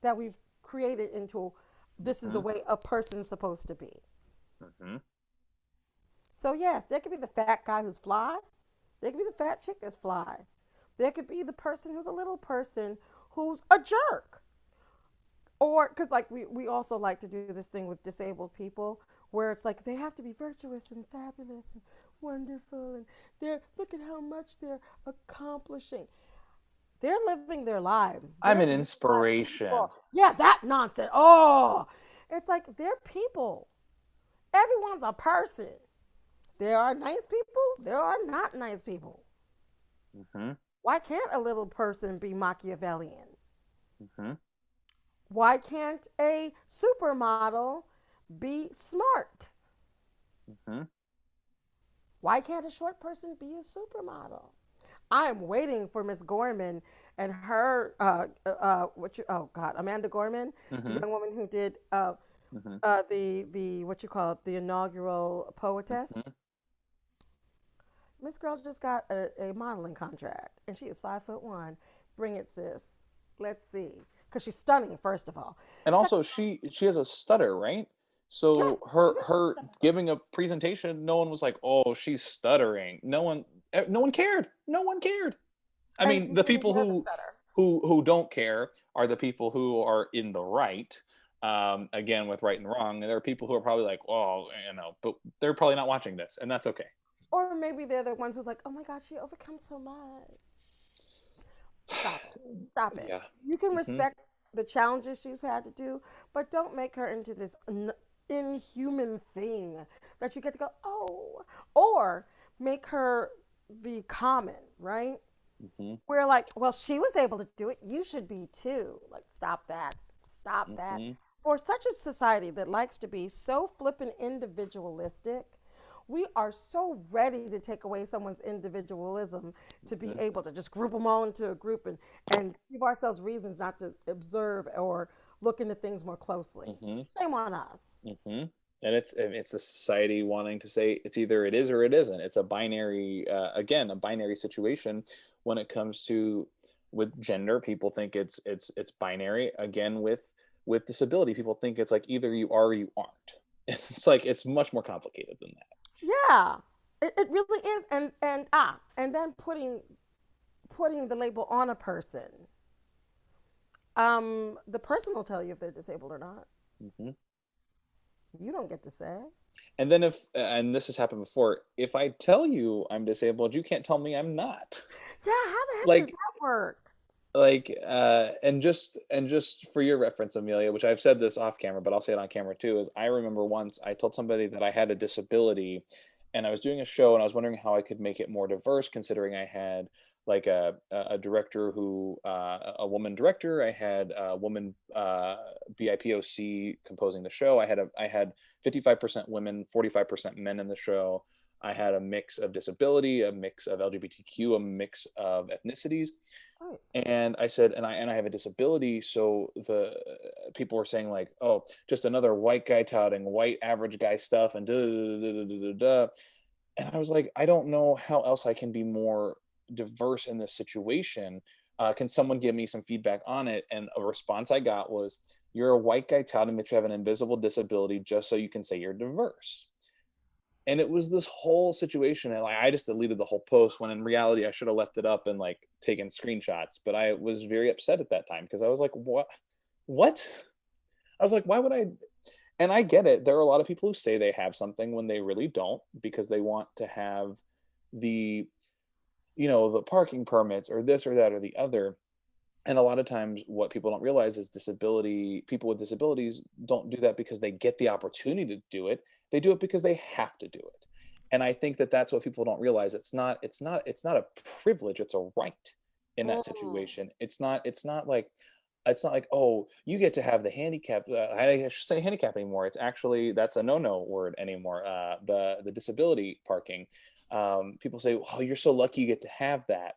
that we've created into this is the Hmm. way a person's supposed to be. Hmm. So yes, there could be the fat guy who's fly. There could be the fat chick that's fly. There could be the person who's a little person who's a jerk. Or because like we also like to do this thing with disabled people where it's like they have to be virtuous and fabulous and wonderful and they're look at how much they're accomplishing. They're living their lives. I'm They're an living lives that we inspiration. thought, yeah, that nonsense. Oh, it's like they're people. Everyone's a person. There are nice people. There are not nice people. Hmm. Why can't a little person be Machiavellian? Hmm. Why can't a supermodel be smart? Hmm. Why can't a short person be a supermodel? I'm waiting for Miss Gorman and her what you oh God Amanda Gorman, the Hmm. young woman who did Hmm. the what you call it the inaugural poetess. Hmm. Miss Girl just got a modeling contract and she is 5'1". Bring it, sis. Let's see, because she's stunning first of all. And Second, also she has a stutter, right? yeah, So her giving a presentation, no one was like, "Oh, she's stuttering." No one cared. No one cared. I and mean, you the didn't people hear the stutter. who don't care are the people who are in the right. Again, with right and wrong, and there are people who are probably like, "Oh, but they're probably not watching this, and that's okay." Or maybe they're the ones who's like, oh my God, she overcomes so much. Stop it. Stop it. Yeah. You can Hmm. respect the challenges she's had to do, but don't make her into this inhuman thing that you get to go, oh, or make her be common, right? Hmm. We're like, well, she was able to do it. You should be too. Like, stop that. Stop that. Hmm. For such a society that likes to be so flippin' individualistic, we are so ready to take away someone's individualism to be Hmm. able to just group them all into a group and give ourselves reasons not to observe or look into things more closely. Hmm. Shame on us. Hmm. And it's the society wanting to say it's either it is or it isn't. It's a binary, again, a binary situation when it comes to with gender. People think it's binary. Again, with disability, people think it's like either you are or you aren't. It's like it's much more complicated than that. Yeah, it really is. And then putting the label on a person. The person will tell you if they're disabled or not. Hmm. You don't get to say. And then if and this has happened before, if I tell you I'm disabled, you can't tell me I'm not. Yeah, how the heck does Like that work? and just for your reference, Amelia, which I've said this off camera, but I'll say it on camera too, is I remember once I told somebody that I had a disability and I was doing a show and I was wondering how I could make it more diverse, considering I had like a director who a woman director, I had a woman BIPOC composing the show. I had 55% women, 45% men in the show. I had a mix of disability, a mix of LGBTQ, a mix of ethnicities. Right. And I said, and I have a disability, so the people were saying like, oh, just another white guy touting white average guy stuff and da da da da da da da. And I was like, I don't know how else I can be more diverse in this situation. Can someone give me some feedback on it? And a response I got was, you're a white guy touting that you have an invisible disability just so you can say you're diverse. And it was this whole situation, and like I just deleted the whole post when in reality I should have left it up and like taken screenshots. But I was very upset at that time because I was like, what I was like, why would I? And I get it, there are a lot of people who say they have something when they really don't, because they want to have the the parking permits or this or that or the other. And a lot of times what people don't realize is people with disabilities don't do that because they get the opportunity to do it. They do it because they have to do it. And I think that that's what people don't realize. It's not a privilege, it's a right in that Mm. situation. It's not like, oh, you get to have the handicap. I should say handicap anymore. It's actually, that's a no-no word anymore. The disability parking. People say, "Oh, you're so lucky you get to have that."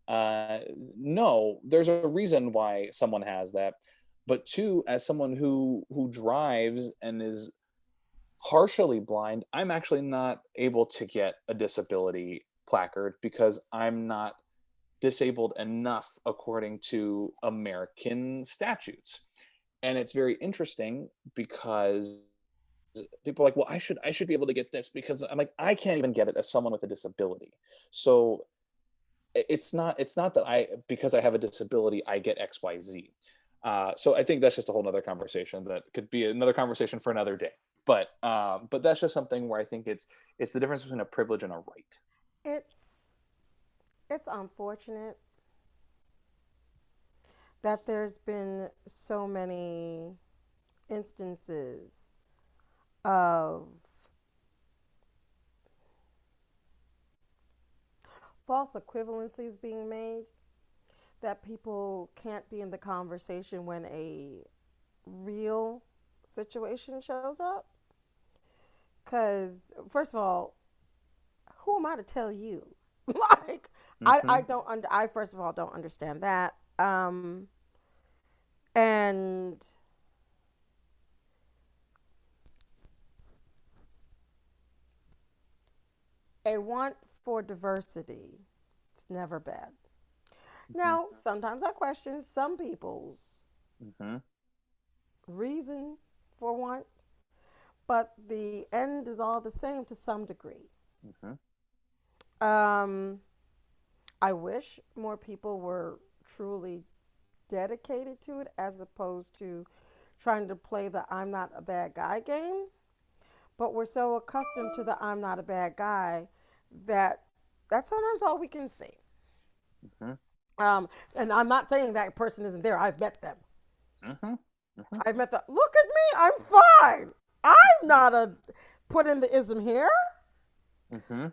Uh, no, there's a reason why someone has that. But two, as someone who drives and is partially blind, I'm actually not able to get a disability placard because I'm not disabled enough according to American statutes. And it's very interesting because people are like, well, I should be able to get this, because I'm like, I can't even get it as someone with a disability. So it's not that I, because I have a disability, I get XYZ. So I think that's just a whole nother conversation that could be another conversation for another day. But that's just something where I think it's the difference between a privilege and a right. It's it's unfortunate that there's been so many instances of false equivalencies being made, that people can't be in the conversation when a real situation shows up. Because, first of all, who am I to tell you? Like, I Hmm. don't, I first of all don't understand that. And a want for diversity, it's never bad. Hmm. Now, sometimes I question some people's Hmm. reason for want, but the end is all the same to some degree. Hmm. Um, I wish more people were truly dedicated to it as opposed to trying to play the I'm not a bad guy game. But we're so accustomed to the I'm not a bad guy that that's sometimes all we can see. Hmm. Um, and I'm not saying that person isn't there. I've met them. Hmm. Hmm. I've met the look at me. I'm fine. I'm not a put in the ism here. Hmm.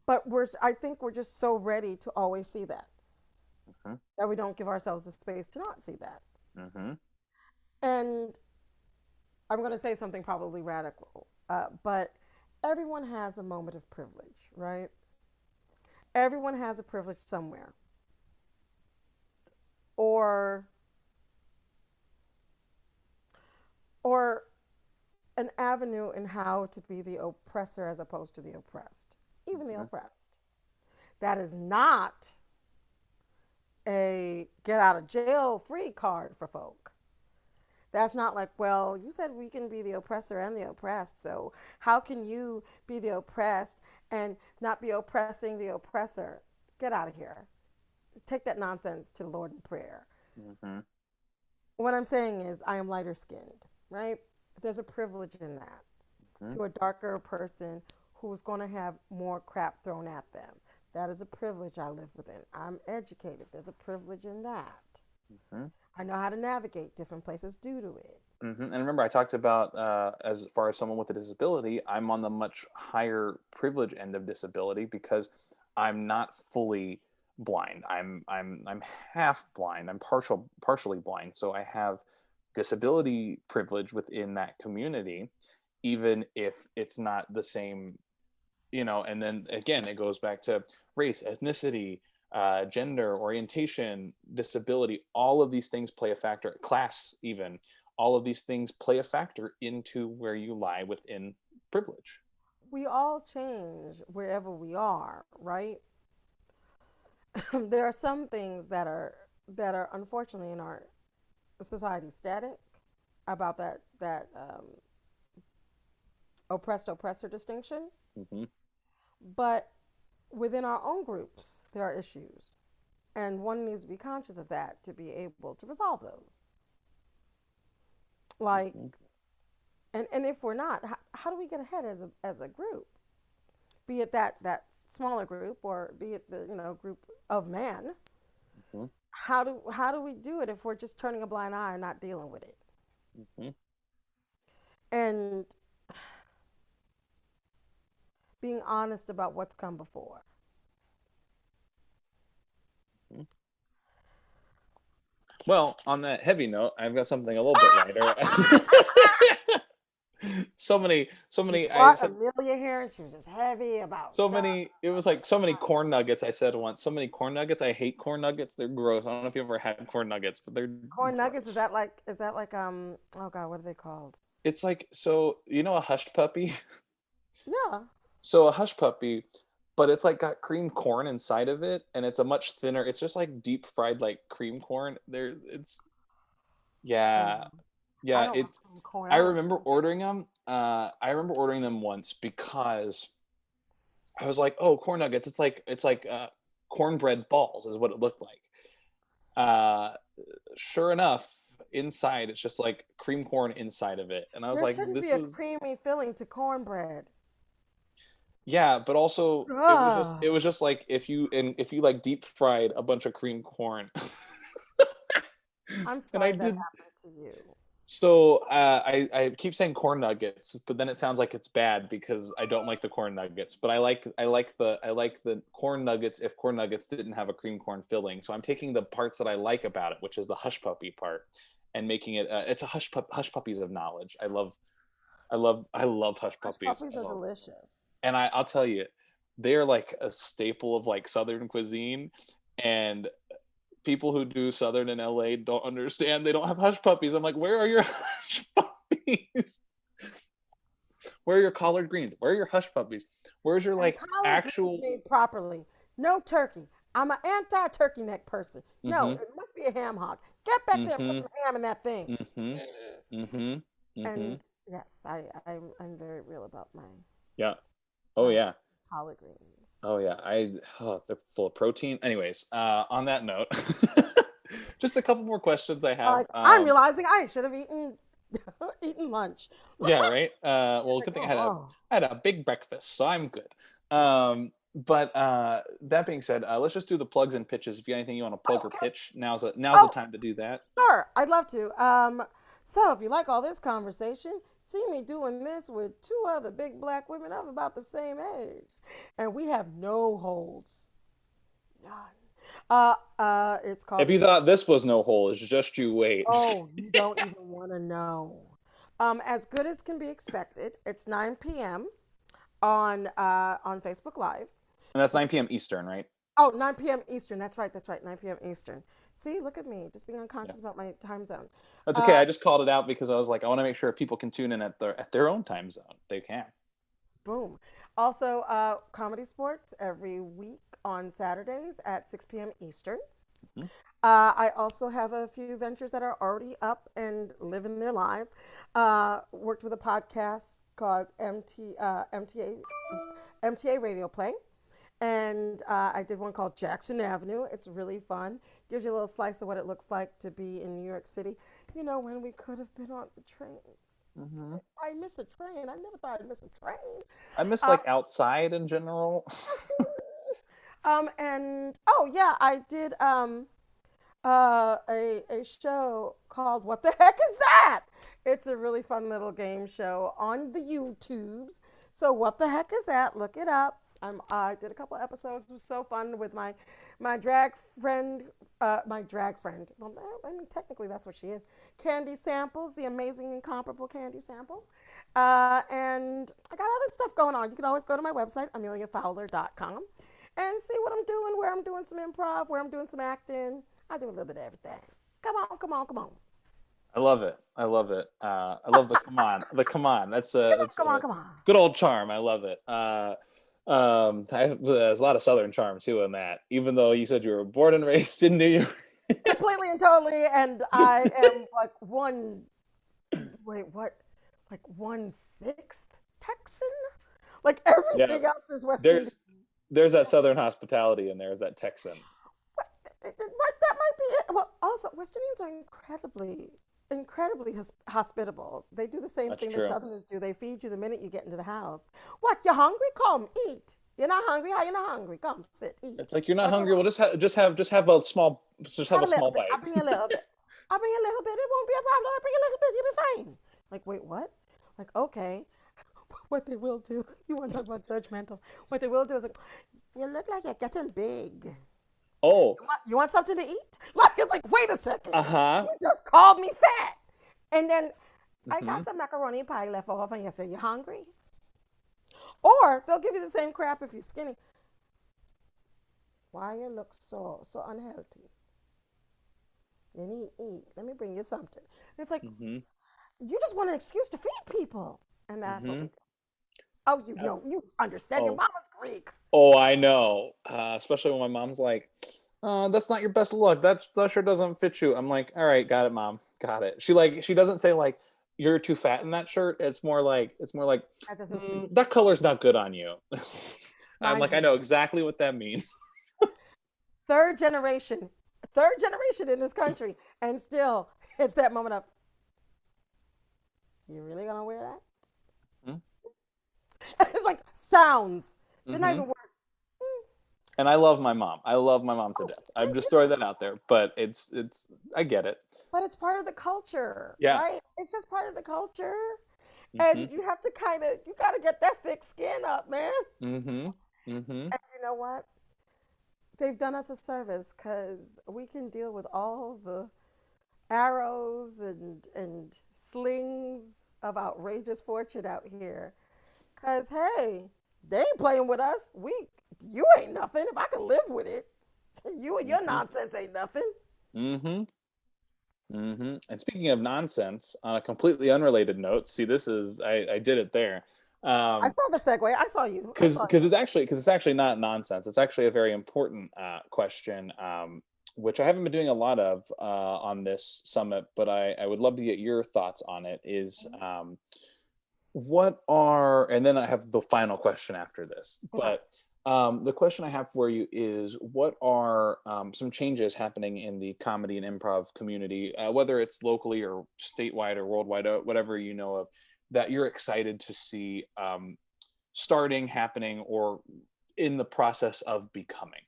But I think we're just so ready to always see Hmm. that we don't give ourselves the space to not see that. Hmm. And I'm going to say something probably radical, but everyone has a moment of privilege, right? Everyone has a privilege somewhere, or or an avenue in how to be the oppressor as opposed to the oppressed, even the oppressed. That is not a get out of jail free card for folk. That's not like, well, you said we can be the oppressor and the oppressed, so how can you be the oppressed and not be oppressing the oppressor? Get out of here. Take that nonsense to the Lord in prayer. Hmm. What I'm saying is, I am lighter skinned, right? There's a privilege in that Hmm. to a darker person who's going to have more crap thrown at them. That is a privilege I live within. I'm educated. There's a privilege in that. Hmm. I know how to navigate different places due to it. And remember, I talked about, as far as someone with a disability, I'm on the much higher privilege end of disability because I'm not fully blind. I'm half blind. I'm partially blind. So I have disability privilege within that community, even if it's not the same, and then again, it goes back to race, ethnicity, gender, orientation, disability. All of these things play a factor, class, even. All of these things play a factor into where you lie within privilege. We all change wherever we are, right? There are some things that are unfortunately in our society static about that oppressed oppressor distinction, Hmm. but within our own groups there are issues, and one needs to be conscious of that to be able to resolve those. Like, Hmm. and if we're not, how do we get ahead as a group? Be it that smaller group or be it the group of man. Hmm. How do we do it if we're just turning a blind eye and not dealing with it? Hmm. And being honest about what's come before. Well, on that heavy note, I've got something a little bit lighter. So You many. I brought said Amelia here, and she was just heavy about so stuff. many. It was like so many corn nuggets. I said once, so many corn nuggets. I hate corn nuggets. They're gross. I don't know if you ever had corn nuggets, but they're Corn nuggets, gross. is that like oh god, what are they called? It's like, so you know a hush puppy. Yeah. So a hush puppy, but it's like got cream corn inside of it, and it's a much thinner. It's just like deep fried like cream corn. There, it's Yeah. yeah, I yeah. don't like It. cream corn. I I like remember ordering them. I remember ordering them once because I was like, oh, corn nuggets. It's like cornbread balls is what it looked like. Uh, sure enough, inside it's just like cream corn inside of it, and I was there like, shouldn't be this a was creamy filling to cornbread. yeah, but also it Ah, was just like if you like deep fried a bunch of cream corn, I'm and I sorry that did happened to you. so I keep saying corn nuggets, but then it sounds like it's bad because I don't like the corn nuggets. But I like the corn nuggets if corn nuggets didn't have a cream corn filling. So I'm taking the parts that I like about it, which is the hush puppy part, and making it it's a hush puppies of knowledge. I love hush Hush puppies. puppies are delicious. And I'll tell you, they're like a staple of like Southern cuisine, and people who do Southern in LA don't understand. They don't have hush puppies. I'm like, where are your hush puppies? Where are your collard greens? Where are your hush puppies? Where's your And like collard greens actual? made properly. No turkey. I'm an anti-turkey neck person. No, Mm-hmm. it must be a ham hock. Get back there and put Mm-hmm. some ham in that thing. Mm-hmm. Mm-hmm. Mm-hmm. And yes, I'm very real about Yeah. Oh my yeah. collard greens. Oh yeah. They're full of protein. Anyways, on that note, just a couple more questions I have. Like I'm realizing I should have eaten eaten lunch. Yeah, right. It's Well, like good thing oh, I had a big breakfast, so I'm good. But that being said, let's just do the plugs and pitches. If you got anything you want to plug oh or okay. pitch, now's the Oh time to do that. sure, I'd love to. So if you like all this conversation, see me doing this with two other big black women of about the same age, and we have no holds, none. It's If called. you thought this was no hole, it's just you wait. Oh, you don't even want to know. As good as can be expected, it's 9 p.m. On Facebook Live. And that's 9 p.m. Eastern, right? Oh, 9 p.m. Eastern. That's right. 9 p.m. Eastern. See, look at me, just being Yeah, unconscious about my time zone. that's okay. Uh, I just called it out because I was like, I want to make sure people can tune in at their own time zone. They can. Boom. Also, Comedy Sports every week on Saturdays at 6 p.m. Eastern. Mhm. I also have a few ventures that are already up and living their lives. Worked with a podcast called MTA Radio Play. And I did one called Jackson Avenue. It's really fun. Gives you a little slice of what it looks like to be in New York City. You know, when we could have been on the trains. Hmm. I miss a train. I never thought I'd miss a train. I miss Uh, like outside in general. and oh yeah, I did a show called What the Heck Is That? It's a really fun little game show on the YouTubes. So what the heck is that? Look it up. I did a couple episodes. It was so fun with my drag friend, my drag friend. Well, I mean, technically that's what she is. Candy Samples, the amazing, incomparable Candy Samples. And I got other stuff going on. You can always go to my website, ameliafowler.com, and see what I'm doing, where I'm doing some improv, where I'm doing some acting. I do a little bit of everything. Come on, come on, come on. I love it. I love it. I love the come on. The come on. That's Come on, a come on. good old charm. I love it. There's a lot of Southern charm too in that. Even though you said you were born and raised in New York. Completely and totally. And I am like wait, what? Like 1/6 Texan? Like Yeah, everything else is West Indian. there's that Southern hospitality and there's that Texan. What, that might be it. Well, also, West Indians are incredibly hospitable. They do the same That's thing that true. Southerners do. They feed you the minute you get into the house. What, you hungry? Come, eat. You're not hungry? How you not hungry? Come, sit, eat. It's like you're not Like, hungry. Well, just have a small have a a little small bit. bite. I'll bring you a little bit. I'll bring you a little bit. It won't be a problem. I'll bring you a little bit. You'll be fine. Like, wait, what? Like, okay. What they will do, you want to talk about judgmental? What they will do is like, you look like you're getting big. Oh, You want something to eat? Like it's like, wait a second, uh-huh. you just called me fat, and then I Hmm. got some macaroni pie left over, and you say you hungry, or they'll give you the same crap if you're skinny. Why you look so unhealthy? You need to eat. Let me bring you something. And it's like Hmm. you just want an excuse to feed people, and that's what we Hmm. do. Oh, you know, you understand. Your Oh, mama's Greek. oh, I know. Especially when my mom's like, that's not your best look. That sure doesn't fit you. I'm like, all right, got it, mom. Got it. She doesn't say like you're too fat in that shirt. It's more like That doesn't suit you. that color's not good on you. I'm Mind like, I you, know exactly what that means. third generation, third generation in this country, and still it's that moment of, you really gonna wear that? It's like sounds. They're not Mm-hmm. even words. Mm, And I love my mom. I love my mom to oh, death. I'm I just throwing do. that out there, but it's I get it. But it's part of the culture, Yeah. right? It's just part of the culture. Mm-hmm. And you have to you got to get that thick skin up, man. Mm-hmm. Mm-hmm. And you know what? They've done us a service because we can deal with all the arrows and slings of outrageous fortune out here. Because, hey, they ain't playing with us. You ain't nothing. If I can live with it, you and your Mm-hmm. nonsense ain't nothing. Mm-hmm. Mm-hmm. And speaking of nonsense, on a completely unrelated note, see, this is I did it there. I Um, saw the segue. I saw you. I because saw you. it's actually not nonsense. It's actually a very important question, which I haven't been doing a lot of on this summit, but I would love to get your thoughts on it. Is what are and then I have the final question after this. Okay. But the question I have for you is, what are some changes happening in the comedy and improv community, whether it's locally or statewide or worldwide, whatever you know of, that you're excited to see starting, happening, or in the process of becoming?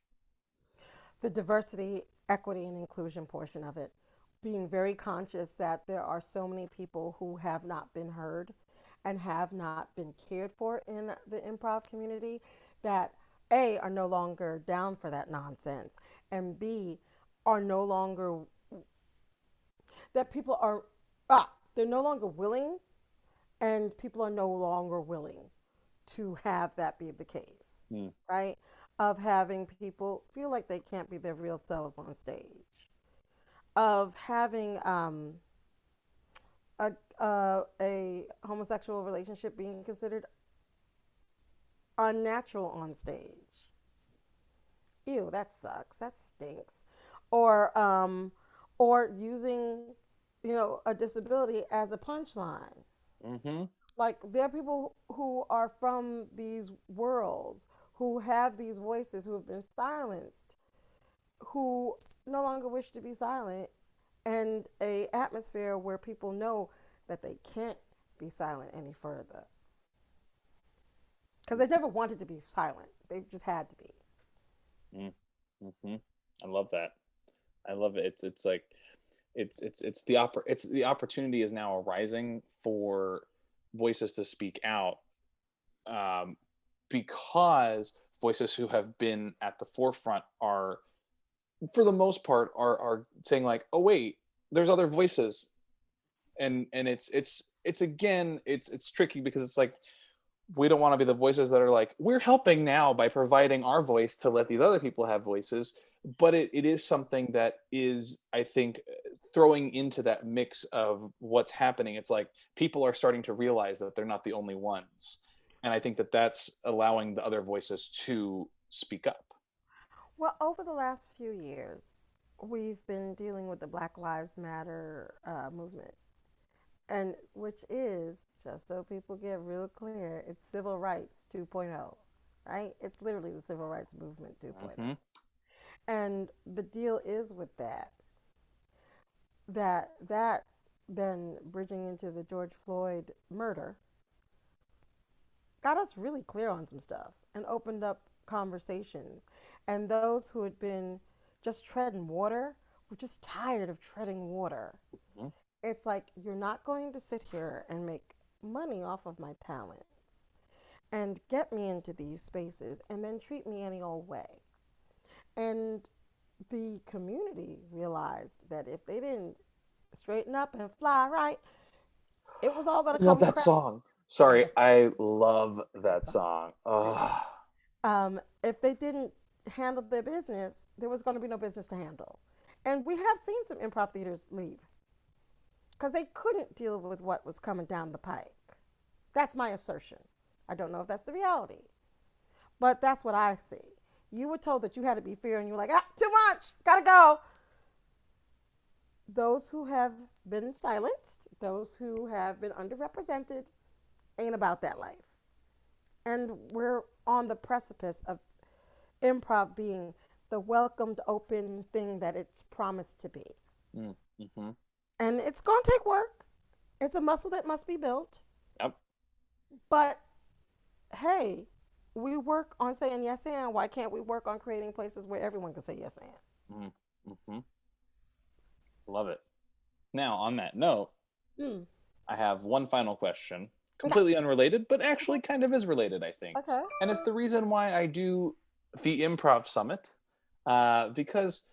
The diversity, equity, and inclusion portion of it, being very conscious that there are so many people who have not been heard and have not been cared for in the improv community that A, are no longer down for that nonsense, and B, are no longer, that people are, they're no longer willing, and people are no longer willing to have that be the case, Hmm. right? Of having people feel like they can't be their real selves on stage, of having a homosexual relationship being considered unnatural on stage. Ew, that sucks. That stinks. Or using, a disability as a punchline. Mm-hmm. Like there are people who are from these worlds who have these voices who have been silenced, who no longer wish to be silent, and a atmosphere where people know that they can't be silent any further because they never wanted to be silent. They've just had to be. Mm-hmm. I love that. I love it. It's like it's the opportunity is now arising for voices to speak out, um, because voices who have been at the forefront are, for the most part, are saying like, oh wait, there's other voices. And it's again, it's tricky because it's like, we don't want to be the voices that are like, we're helping now by providing our voice to let these other people have voices. But it is something that is, I think, throwing into that mix of what's happening. It's like people are starting to realize that they're not the only ones, and I think that that's allowing the other voices to speak up. Well, over the last few years, we've been dealing with the Black Lives Matter movement, and which is, just so people get real clear, it's civil rights 2.0, right? It's literally the civil rights movement 2.0. Hmm. And the deal is with that then bridging into the George Floyd murder got us really clear on some stuff and opened up conversations. And those who had been just treading water were just tired of treading water. Hmm. It's like, you're not going to sit here and make money off of my talents. and get me into these spaces and then treat me any old way. And the community realized that if they didn't straighten up and fly right, it was all going I to love come that crap. song. Sorry, Yeah, I love great that song, song. great song. Oh, If they didn't handle their business, there was going to be no business to handle. And we have seen some improv theaters leave because they couldn't deal with what was coming down the pike. That's my assertion. I don't know if that's the reality, but that's what I see. You were told that you had to be fair, and you were like, too much, gotta go. Those who have been silenced, those who have been underrepresented, ain't about that life. And we're on the precipice of improv being the welcomed, open thing that it's promised to be. mm-hmm. And it's going to take work. It's a muscle that must be built. Yep. But hey, we work on saying yes and. Why can't we work on creating places where everyone can say yes and? Mm-hmm. Love it. Now, on that note, Mm. I have one final question, Okay. completely unrelated, but actually kind of is related, I think. Okay. And it's the reason why I do the Improv Summit, because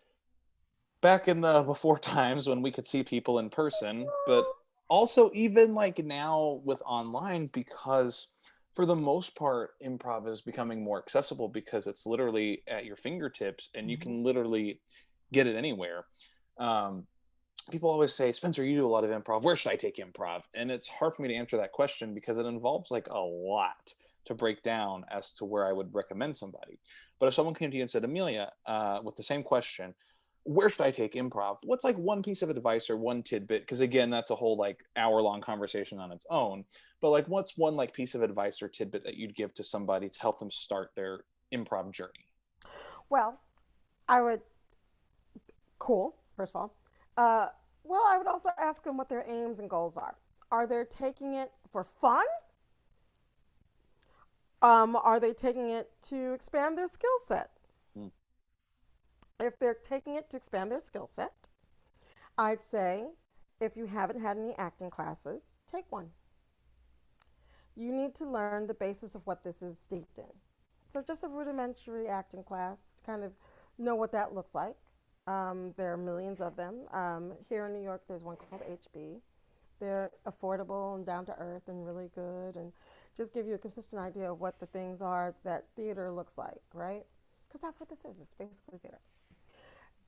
back in the before times when we could see people in person, but also even like now with online, because for the most part, improv is becoming more accessible because it's literally at your fingertips and you Mm-hmm. can literally get it anywhere. Um, People always say, Spencer, you do a lot of improv. Where should I take improv? And it's hard for me to answer that question because it involves like a lot to break down as to where I would recommend somebody. But if someone came to you and said, Amelia, with the same question, where should I take improv? What's like one piece of advice or one tidbit? Because again, that's a whole like hour-long conversation on its own. But like, what's one like piece of advice or tidbit that you'd give to somebody to help them start their improv journey? Well, I would, cool, first of all. Uh, well, I would also ask them what their aims and goals are. Are they taking it for fun? Are they taking it to expand their skill set? Mm. If they're taking it to expand their skill set, I'd say if you haven't had any acting classes, take one. You need to learn the basis of what this is steeped in. So, just a rudimentary acting class to kind of know what that looks like. There are millions of them. Here in New York, there's one called HB. They're affordable and down to earth and really good, and just give you a consistent idea of what the things are that theater looks like, right? Because that's what this is. It's basically theater.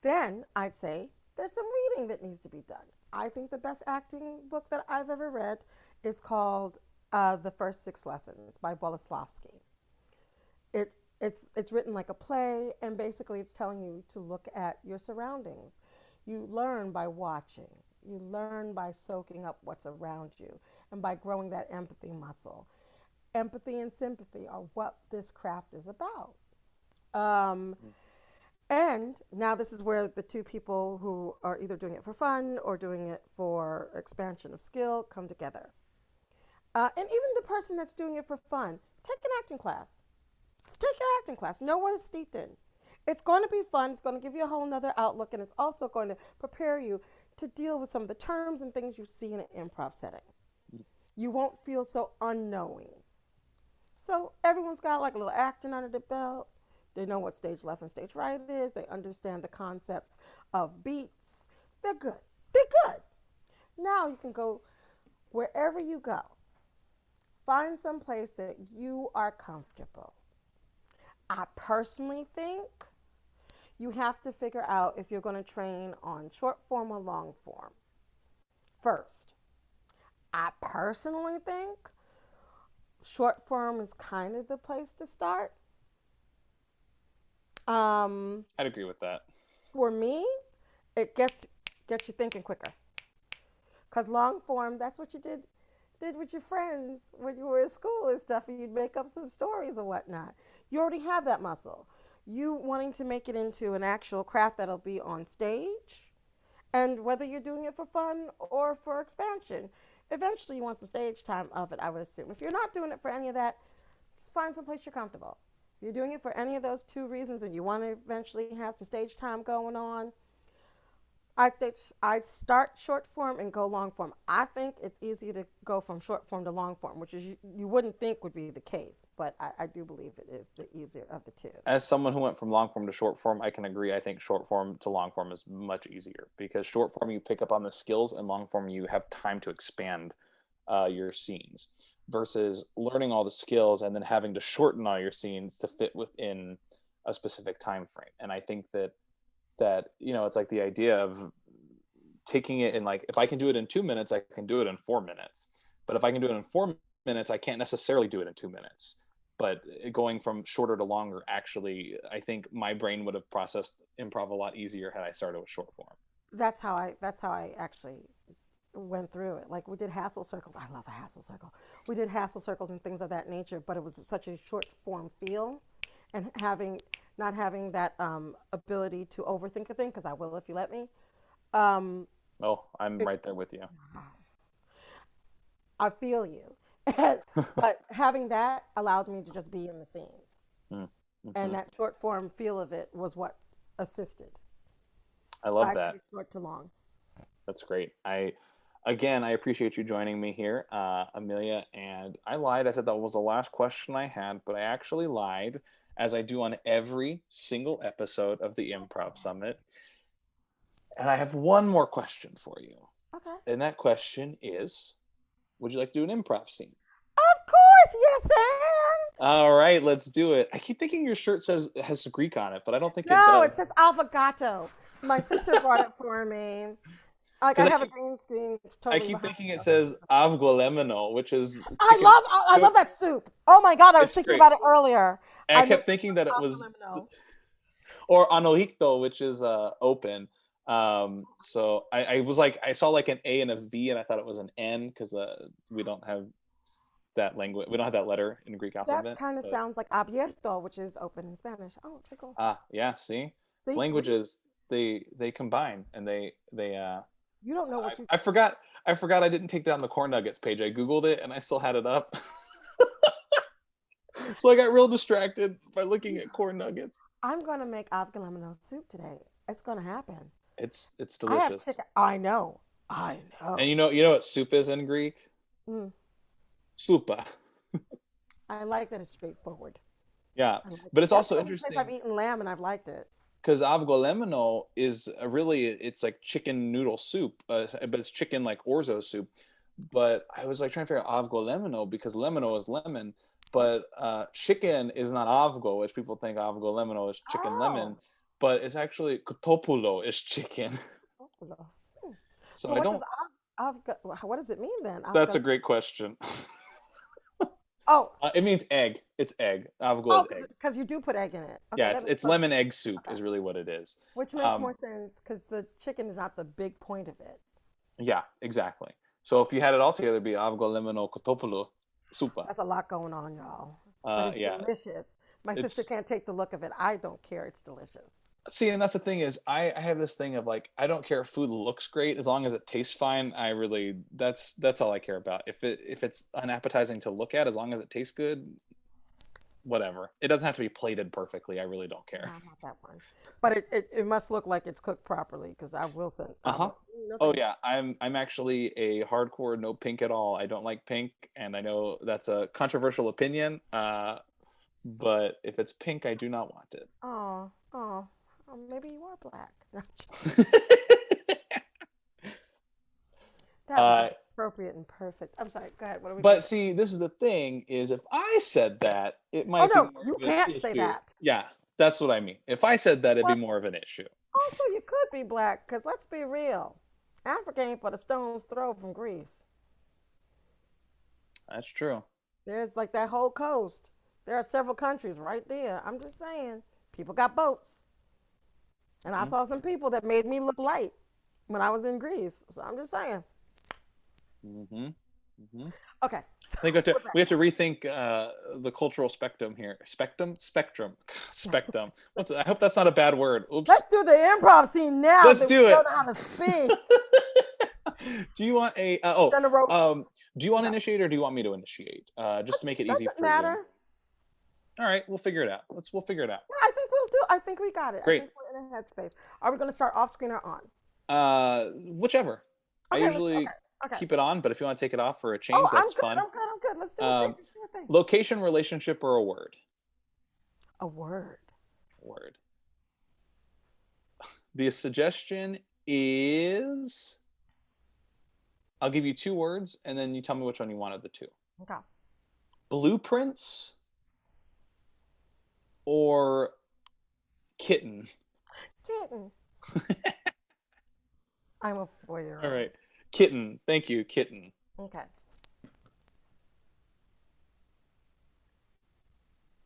Then I'd say there's some reading that needs to be done. I think the best acting book that I've ever read is called The First Six Lessons by Boleslavsky. It's written like a play, and basically it's telling you to look at your surroundings. You learn by watching. You learn by soaking up what's around you and by growing that empathy muscle. Empathy and sympathy are what this craft is about. Um, and now this is where the two people who are either doing it for fun or doing it for expansion of skill come together. And even the person that's doing it for fun, take an acting class. Take an acting class. Know what it's steeped in. It's going to be fun. It's going to give you a whole nother outlook, and it's also going to prepare you to deal with some of the terms and things you see in an improv setting. You won't feel so unknowing. So everyone's got like a little acting under the belt. They know what stage left and stage right is. They understand the concepts of beats. They're good. They're good. Now you can go wherever you go. Find some place that you are comfortable. I personally think you have to figure out if you're going to train on short form or long form first. I personally think short form is kind of the place to start. I'd agree with that. For me, it gets you thinking quicker. Cause long form, that's what you did with your friends when you were in school and stuff, and you'd make up some stories and whatnot. You already have that muscle. You wanting to make it into an actual craft that'll be on stage, and whether you're doing it for fun or for expansion, eventually you want some stage time of it, I would assume. If you're not doing it for any of that, just find some place you're comfortable. If you're doing it for any of those two reasons and you want to eventually have some stage time going on, I think I start short form and go long form. I think it's easy to go from short form to long form, which is you wouldn't think would be the case, but I do believe it is the easier of the two. As someone who went from long form to short form, I can agree. I think short form to long form is much easier because short form you pick up on the skills, and long form you have time to expand your scenes. Versus learning all the skills and then having to shorten all your scenes to fit within a specific time frame. And I think that it's like the idea of taking it in, like, if I can do it in 2 minutes, I can do it in 4 minutes. But if I can do it in 4 minutes, I can't necessarily do it in 2 minutes. But going from shorter to longer, actually, I think my brain would have processed improv a lot easier had I started with short form. That's how I actually went through it. Like we did hassle circles. I love a hassle circle. We did hassle circles and things of that nature, but it was such a short form feel, and not having that ability to overthink a thing, because I will if you let me. Um, Oh, I'm it, right there with you. I feel you, but having that allowed me to just be in the scenes, Mm-hmm. and that short form feel of it was what assisted. I But love I that. say short to long. That's great. Again, I appreciate you joining me here, Amelia. And I lied. I said that was the last question I had, but I actually lied, as I do on every single episode of the Improv Summit. And I have one more question for you. Okay. And that question is, would you like to do an improv scene? Of course, yes, and All right, let's do it. I keep thinking your shirt has Greek on it, but I don't think it no, does. it says avocado. My sister brought it for me. Like I Because have a green screen I totally keep behind thinking me. it says avgolemino, which is I chicken love I soup. love that soup. Oh my god, I was It's thinking great. about it earlier. And I I make kept thinking that it was, lemon. or anohito, which is open. So I was like, I saw like an A and a V, and I thought it was an N because we don't have that language. We don't have that letter in the Greek That alphabet. kind of But sounds like abierto, which is open in Spanish. Oh, okay, cool. yeah, see, See, Greek. languages they combine, and they You don't know what you. I forgot. I forgot I didn't take down the corn nuggets page. I googled it and I still had it up. So I got real distracted by looking at corn nuggets. I'm gonna make avocado soup today. It's gonna happen. It's I have delicious. chicken. I know. I And know. you know what soup is in Greek? Mm, Supa. I like that it's straightforward. Yeah, I like but it. it's That's also the only place I've interesting eaten lamb and I've liked it. because avgolemino is really, it's like chicken noodle soup, but it's chicken like orzo soup. But I was like trying to figure out avgolemino because lemino is lemon, but chicken is not avgo, which people think avgolemino is chicken lemon, Oh. but it's actually kotopulo is chicken. Hmm. So So I what does don't. what does it mean then? That's a great question. Oh, It means egg. It's egg. Avgo oh, is egg. because you do put egg in it. Okay, Yeah, that makes it's perfect. lemon egg soup Okay, is really what it is. which makes Um, more sense because the chicken is not the big point of it. yeah, exactly. So if you had it all together, it'd be avgo lemon kotopulu supa. That's a lot going on, y'all. But it's Yeah, delicious. My sister it's can't take the look of it. I don't care. It's delicious. see, and that's the thing is, I have this thing of like, I don't care if food looks great as long as it tastes fine. I really, that's all I care about. If it's unappetizing to look at, as long as it tastes good, whatever. It doesn't have to be plated perfectly. I really don't No, care. not that one. But it must look like it's cooked properly because I will send. Uh I huh. will. No, Oh thank you. yeah, I'm actually a hardcore no pink at all. I don't like pink, and I know that's a controversial opinion. But if it's pink, I do not want it. Oh, oh, maybe you are black. No, that was uh, appropriate and perfect. I'm sorry. Go ahead. What are we but doing? see, this is the thing: is if I said that, it Oh might be no, more you of an can't say issue. that. Yeah, that's what I mean. If I said that, it'd be Well, more of an issue. also you could be black because let's be real. Africa ain't but a stone's throw from Greece. That's true. There's like that whole coast. There are several countries right there. I'm just saying, people got boats, and I Hmm. saw some people that made me look light when I was in Greece. So I'm just saying. Mm-hmm. Mm-hmm. Okay, so I think we're back. we have to rethink the cultural spectrum here. Spectrum, spectrum. I hope that's not a bad word. Oops. Let's do the improv scene now Let's that we do don't it. know how to speak. Do you want a Then the ropes. do you want to Go. initiate or do you want me to initiate? Just to make it easy Doesn't for you. matter. All right, we'll figure it out. We'll figure it out. Yeah, I think we'll do. I think we got it. I Great. think we're in a headspace. Are we going to start off screen or on? Whichever. I Okay, let's. Okay, usually okay. keep it on, but if you want to take it off for a Oh, change, I'm that's good. fun. I'm good. I'm good. Let's do a thing. Um, Let's do a thing. Location, relationship, or a word? A word. Word. The suggestion is I'll give you two words, and then you tell me which one you wanted the two. Okay. Blueprints or kitten? Kitten. I'm a 4 year All old. right. Kitten. Thank you, kitten. Okay.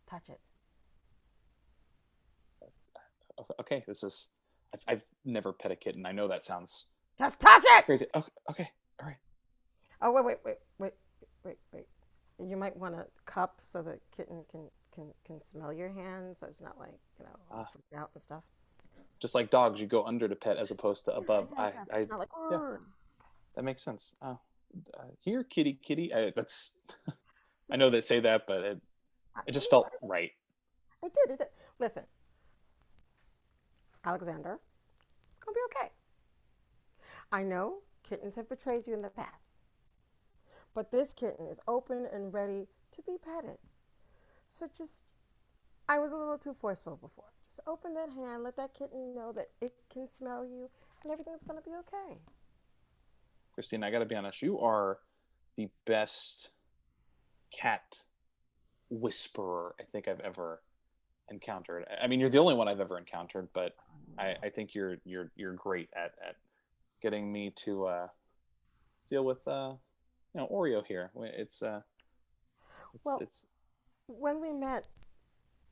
Touch it. Okay, this is. I've never pet a kitten. I know that sounds Just touch it. crazy. Okay, okay, all right. Oh wait. You might want a cup so the kitten can smell your hands, so it's not like Uh, freaked out and stuff. just like dogs, you go under to pet as opposed to above. So it's not like. Yeah, that makes sense. Here, kitty, kitty. That's. I know they say that, but it just felt right. It did. It did. Listen, Alexander, it's gonna be okay. I know kittens have betrayed you in the past, but this kitten is open and ready to be petted. So I was a little too forceful before. Just open that hand, let that kitten know that it can smell you, and everything's gonna be okay. Christine, I got to be honest. You are the best cat whisperer I think I've ever encountered. I mean, you're the only one I've ever encountered, but I think you're great at getting me to deal with Oreo here. Well, It's when we met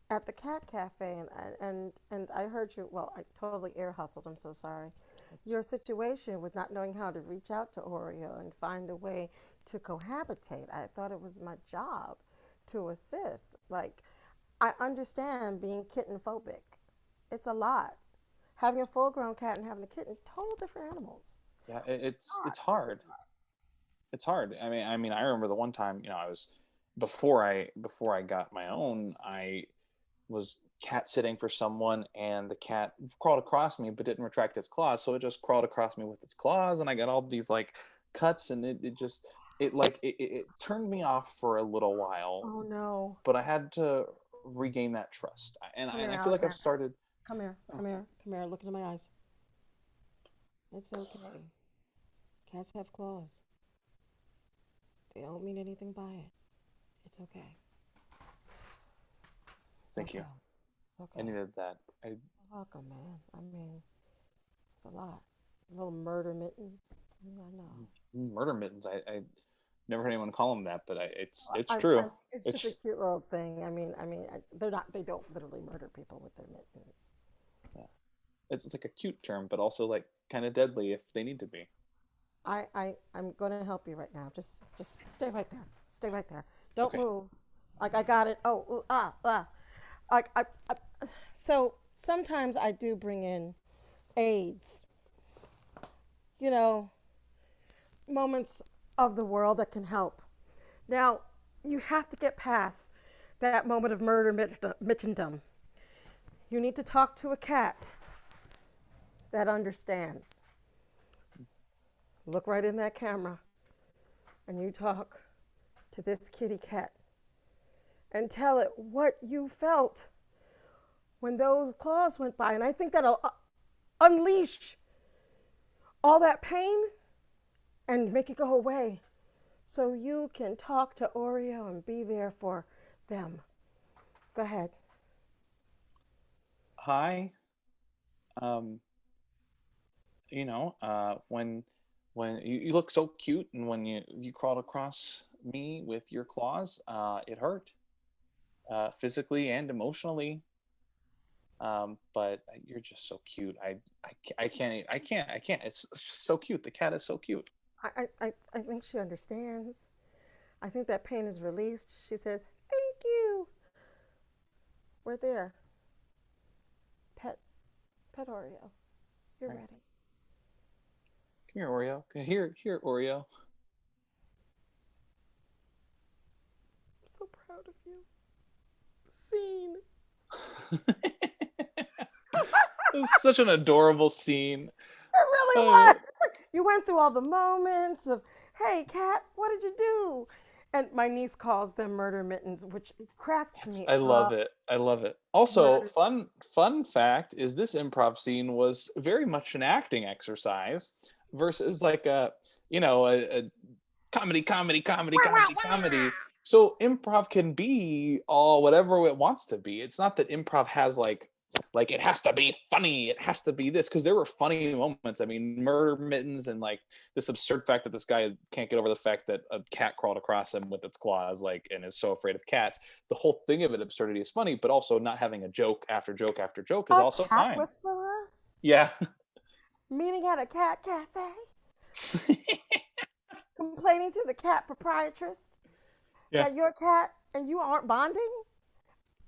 at the cat cafe, and I heard you. Well, I totally ear hustled. I'm so sorry. it's Your situation with not knowing how to reach out to Oreo and find a way to cohabitate. I thought it was my job to assist. Like, I understand being kitten phobic. It's a lot. Having a full grown cat and having a kitten, total different animals. yeah, it's hard. It's hard. I remember the one time, I was before I got my own, I was cat sitting for someone, and the cat crawled across me but didn't retract its claws, so it just crawled across me with its claws, and I got all these like cuts, and it turned me off for a little while, Oh no. but I had to regain that trust, Come here, and I feel like I've Alexander. started. Come here. Oh, Come here. Come here. Look into my eyes. It's okay. Cats have claws. They don't mean anything by it. It's okay. It's thank you. okay. It's I okay. needed that. You're welcome, man. I mean, it's a lot. Little murder mittens. I know. Murder mittens. I never heard anyone call them that, but it's I, true. it's just a It's cute little thing. They're not. They don't literally murder people with their mittens. yeah. It's like a cute term, but also like kind of deadly if they need to be. I'm going to help you right now. Just stay right there. Stay right there. Don't Okay. move. Like I got it. Oh, ooh, ah. Like so sometimes I do bring in aids. You know, moments of the world that can help. Now, you have to get past that moment of murder mittendom. You need to talk to a cat that understands. Look right in that camera and you talk to this kitty cat and tell it what you felt when those claws went by. And I think that'll unleash all that pain and make it go away so you can talk to Oreo and be there for them. Go ahead. Hi. Um, when you look so cute, and when you crawled across me with your claws, it hurt, physically and emotionally. But you're just so cute. I can't. It's so cute. The cat is so cute. I think she understands. I think that pain is released. She says, "Thank you. We're there. Pet, pet Oreo. You're Right. ready." Come here, Oreo. Here, Oreo. I'm so proud of you. Scene. It was such an adorable scene. It really was. It's like you went through all the moments of, hey, Kat, what did you do? And my niece calls them murder mittens, which cracked me I love up. it. I love it. Also, Murder. fun fact is this improv scene was very much an acting exercise versus like a comedy. So improv can be all whatever it wants to be. It's not that improv has like it has to be funny, it has to be this, because there were funny moments. I mean, murder mittens and like this absurd fact that this guy can't get over the fact that a cat crawled across him with its claws, like, and is so afraid of cats. The whole thing of it, absurdity, is funny, but also not having a joke after joke after joke is A also cat fine. whisperer Yeah. meeting at a cat cafe, complaining to the cat proprietress Yeah. that your cat and you aren't bonding.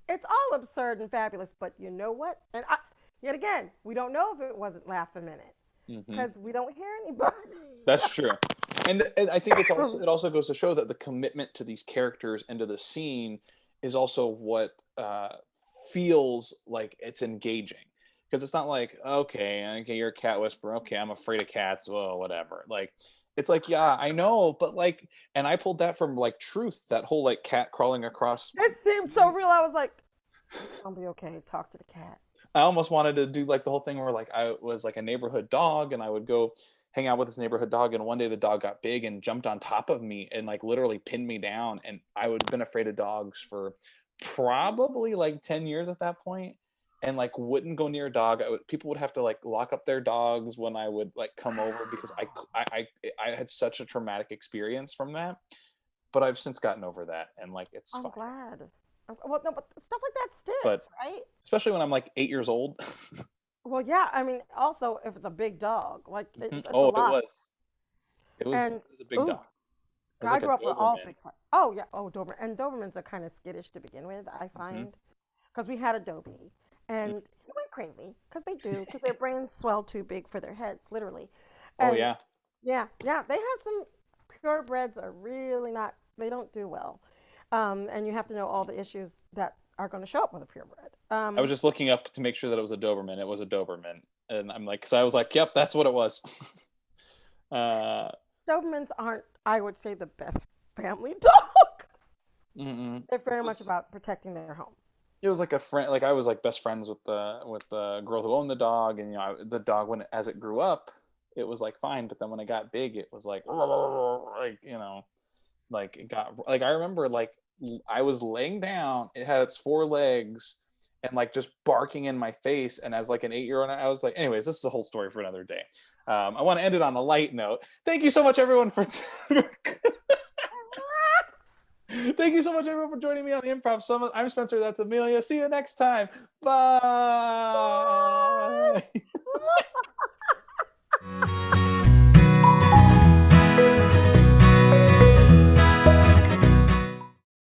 It's all absurd and fabulous, but you know what? Yet again, we don't know if it wasn't Laugh a Minute Hmm. because we don't hear anybody. That's true. And I think it also goes to show that the commitment to these characters and to the scene is also what feels like it's engaging, because it's not like, okay, you're a cat whisperer, okay, I'm afraid of cats, well, whatever. Like, it's like, yeah, I know, but like, and I pulled that from like Truth, that whole like cat crawling across. It seemed so real. I was like, it's gonna be okay. Talk to the cat. I almost wanted to do like the whole thing where like I was like a neighborhood dog and I would go hang out with this neighborhood dog, and one day the dog got big and jumped on top of me and like literally pinned me down, and I would have been afraid of dogs for probably like 10 years at that point, and like wouldn't go near a dog. People would have to like lock up their dogs when I would like come over, because Wow. I had such a traumatic experience from that. But I've since gotten over that, and like it's I'm fine. glad. Well, no, but stuff like that But sticks, right? especially when I'm like 8 years old. Well, yeah. I mean, also if it's a big dog, like it's a Oh, it lot. was. It was And it was a big ooh, dog. It was I like a grew up with all Doberman. big. Oh yeah. Oh, Doberman. And Dobermans are kind of skittish to begin with. I Hmm. find because we had a Dobie, and he went crazy because they do because their brains swell too big for their heads, literally. Oh And yeah. yeah, yeah, they have some purebreds are really not. They don't do well, and you have to know all the issues that are going to show up with a purebred. I was just looking up to make sure that it was a Doberman. It was a Doberman, and I'm like, because I was like, yep, that's what it was. uh, Dobermans aren't, I would say, the best family dog. mm-mm. They're very much about protecting their home. It was like a friend. Like I was like best friends with the girl who owned the dog, and the dog, when as it grew up, it was like fine, but then when it got big, it was like like like it got like, I remember like I was laying down, it had its four legs and like just barking in my face, and as like an 8 year old I was like, anyways, this is a whole story for another day. I want to end it on a light note. Thank you so much everyone for thank you so much everyone for joining me on the Improv Summit. I'm Spencer, that's Amelia. See you next time. Bye. What?